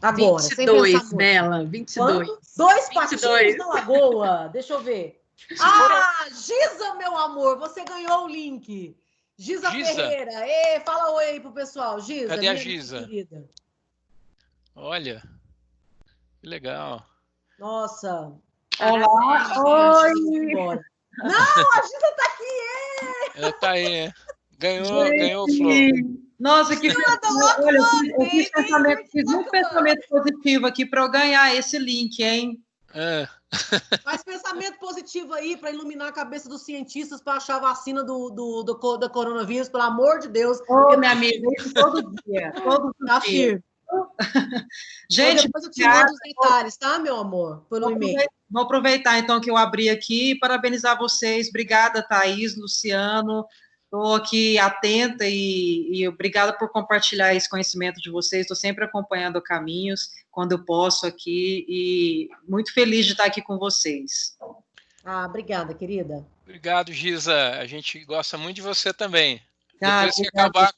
Agora, 22, sem pensar muito. Bela, 22. Quanto? 2 22. patinhos na lagoa. Deixa eu ver. Ah, Giza, meu amor, você ganhou o link. Giza Ferreira. Fala oi aí pro pessoal. Giza, cadê a Giza? Querida. Olha, que legal. Nossa. Olá, oi. Não, a Giza tá aqui. Ela tá aí. Ganhou o Flow. Nossa, que olha, eu fiz um pensamento positivo aqui para eu ganhar esse link, hein? Faz pensamento positivo aí para iluminar a cabeça dos cientistas para achar a vacina do coronavírus, pelo amor de Deus. Minha amiga, isso todo dia. Todo dia. Gente, depois eu te mando os detalhes, tá, meu amor? Pelo e-mail. Vou aproveitar, então, que eu abri aqui e parabenizar vocês. Obrigada, Thaís, Luciano. Estou aqui atenta e obrigada por compartilhar esse conhecimento de vocês. Estou sempre acompanhando Caminhos, quando eu posso aqui, e muito feliz de estar aqui com vocês. Obrigada, querida. Obrigado, Giza. A gente gosta muito de você também. Depois que acabar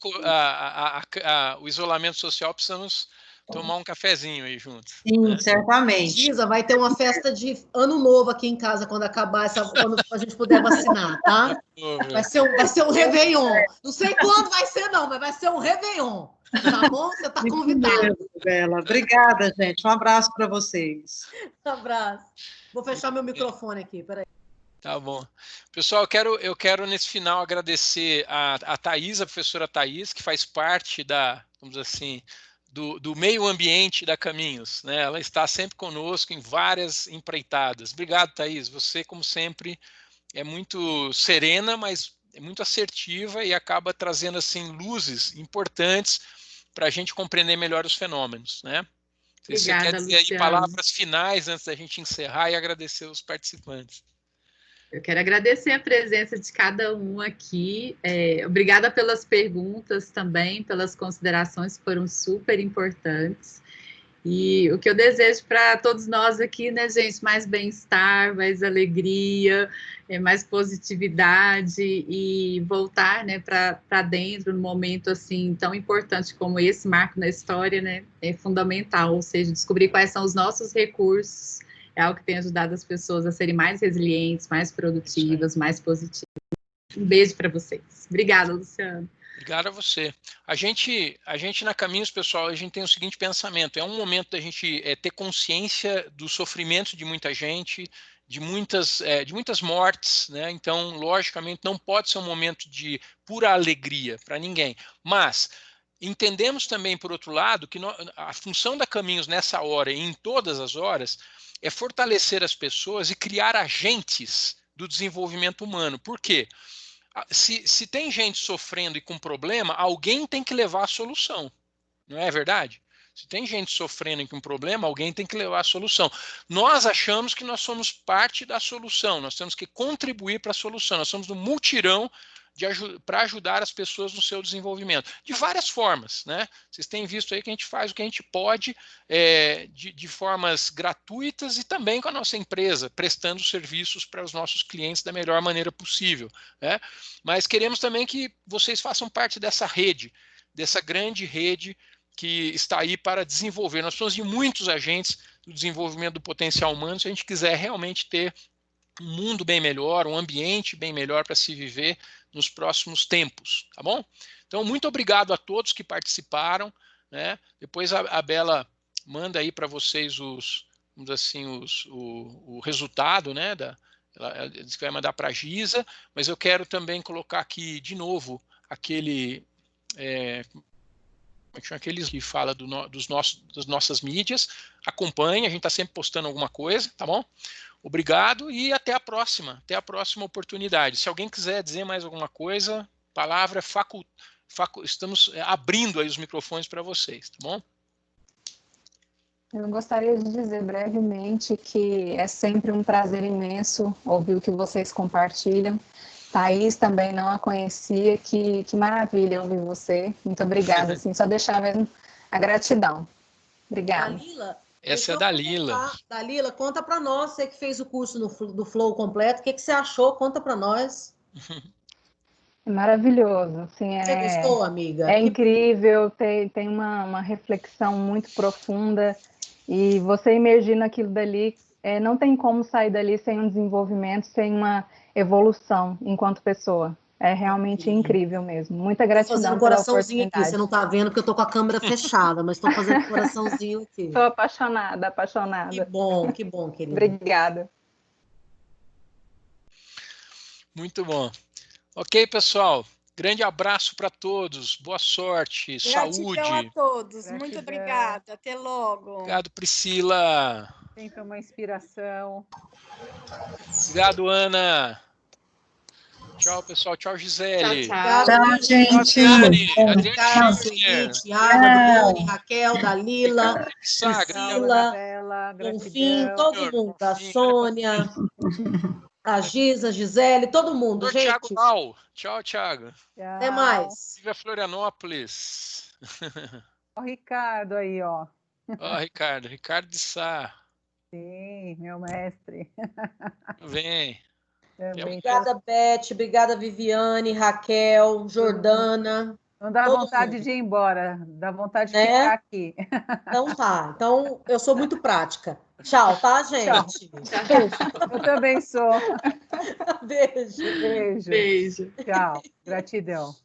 o isolamento social, precisamos tomar um cafezinho aí juntos. Sim, né? Certamente. Giza, vai ter uma festa de ano novo aqui em casa quando acabar quando a gente puder vacinar, tá? Vai ser um Réveillon. Não sei quando vai ser, não, mas vai ser um Réveillon. Tá bom? Você tá convidada. Bela. Obrigada, gente. Um abraço para vocês. Um abraço. Vou fechar meu microfone aqui, peraí. Tá bom. Pessoal, eu quero nesse final agradecer a Thaís, a professora Thaís, que faz parte vamos dizer assim, do meio ambiente da Caminhos, né? Ela está sempre conosco em várias empreitadas. Obrigado, Thaís. Você, como sempre, é muito serena, mas é muito assertiva e acaba trazendo assim luzes importantes para a gente compreender melhor os fenômenos, né? Obrigada, você quer dizer Luciano. aí palavras finais antes da gente encerrar e agradecer os participantes. Eu quero agradecer a presença de cada um aqui. Obrigada pelas perguntas também, pelas considerações que foram super importantes. E o que eu desejo para todos nós aqui, né, gente, mais bem-estar, mais alegria, mais positividade e voltar, né, para dentro, num momento assim tão importante como esse, marco na história, né, é fundamental, ou seja, descobrir quais são os nossos recursos, é algo que tem ajudado as pessoas a serem mais resilientes, mais produtivas, mais positivas. Um beijo para vocês. Obrigada, Luciano. Obrigado a você. A gente na Caminhos, pessoal, a gente tem o seguinte pensamento, é um momento da gente ter consciência do sofrimento de muita gente, de muitas mortes, né? Então, logicamente, não pode ser um momento de pura alegria para ninguém, mas entendemos também, por outro lado, que a função da Caminhos nessa hora e em todas as horas é fortalecer as pessoas e criar agentes do desenvolvimento humano. Por quê? Se tem gente sofrendo e com problema, alguém tem que levar a solução. Não é verdade? Se tem gente sofrendo e com problema, alguém tem que levar a solução. Nós achamos que nós somos parte da solução, nós temos que contribuir para a solução, nós somos no multirão para ajudar as pessoas no seu desenvolvimento, de várias formas, né? Vocês têm visto aí que a gente faz o que a gente pode de formas gratuitas e também com a nossa empresa, prestando serviços para os nossos clientes da melhor maneira possível, né? Mas queremos também que vocês façam parte dessa rede, dessa grande rede que está aí para desenvolver. Nós somos de muitos agentes do desenvolvimento do potencial humano, se a gente quiser realmente ter um mundo bem melhor, um ambiente bem melhor para se viver nos próximos tempos, tá bom? Então, muito obrigado a todos que participaram, né? Depois a Bela manda aí para vocês os, vamos dizer assim, o resultado, né? Ela disse que vai mandar para a Giza, mas eu quero também colocar aqui de novo aquele... aqueles que fala das nossas mídias. Acompanhe, a gente está sempre postando alguma coisa, tá bom? Obrigado e até a próxima oportunidade. Se alguém quiser dizer mais alguma coisa, palavra estamos abrindo aí os microfones para vocês, tá bom? Eu gostaria de dizer brevemente que é sempre um prazer imenso ouvir o que vocês compartilham. Thaís também não a conhecia, que maravilha ouvir você. Muito obrigada, assim, só deixar mesmo a gratidão. Obrigada. Dalila, essa é a Dalila. Dalila, conta para nós, você que fez o curso do Flow completo, o que você achou? Conta para nós. É maravilhoso. Assim, você gostou, amiga? É incrível, tem uma reflexão muito profunda e você imergir naquilo dali, não tem como sair dali sem um desenvolvimento, sem uma evolução enquanto pessoa. É realmente incrível mesmo. Muita gratidão. Estou fazendo coraçãozinho aqui, você não está vendo porque eu estou com a câmera fechada, mas estou fazendo coraçãozinho aqui. Estou apaixonada. Que bom, querida. Obrigada. Muito bom. Ok, pessoal. Grande abraço para todos. Boa sorte, saúde. Gratidão a todos. Gratidão. Muito obrigada. Até logo. Obrigado, Priscila. Sempre uma inspiração. Obrigado, Ana. Tchau, pessoal. Tchau, Gisele. Tchau, gente. Tchau, Tiago, Raquel, Dalila, Priscila, Bonfim, todo mundo. A Sônia, a Giza, a Gisele, todo mundo, gente. Thiago Nau. Tchau, Thiago. Até mais. Viva Florianópolis. Ó o Ricardo aí, ó. Ó, Ricardo de Sá. Sim, meu mestre. Vem. Obrigada, Beth. Obrigada, Viviane, Raquel, Jordana. Não dá vontade de ir embora, dá vontade de ficar aqui. Então tá. Então, eu sou muito prática. Tchau, tá, gente? Tchau. Eu também sou. Beijo. Beijo. Tchau. Gratidão.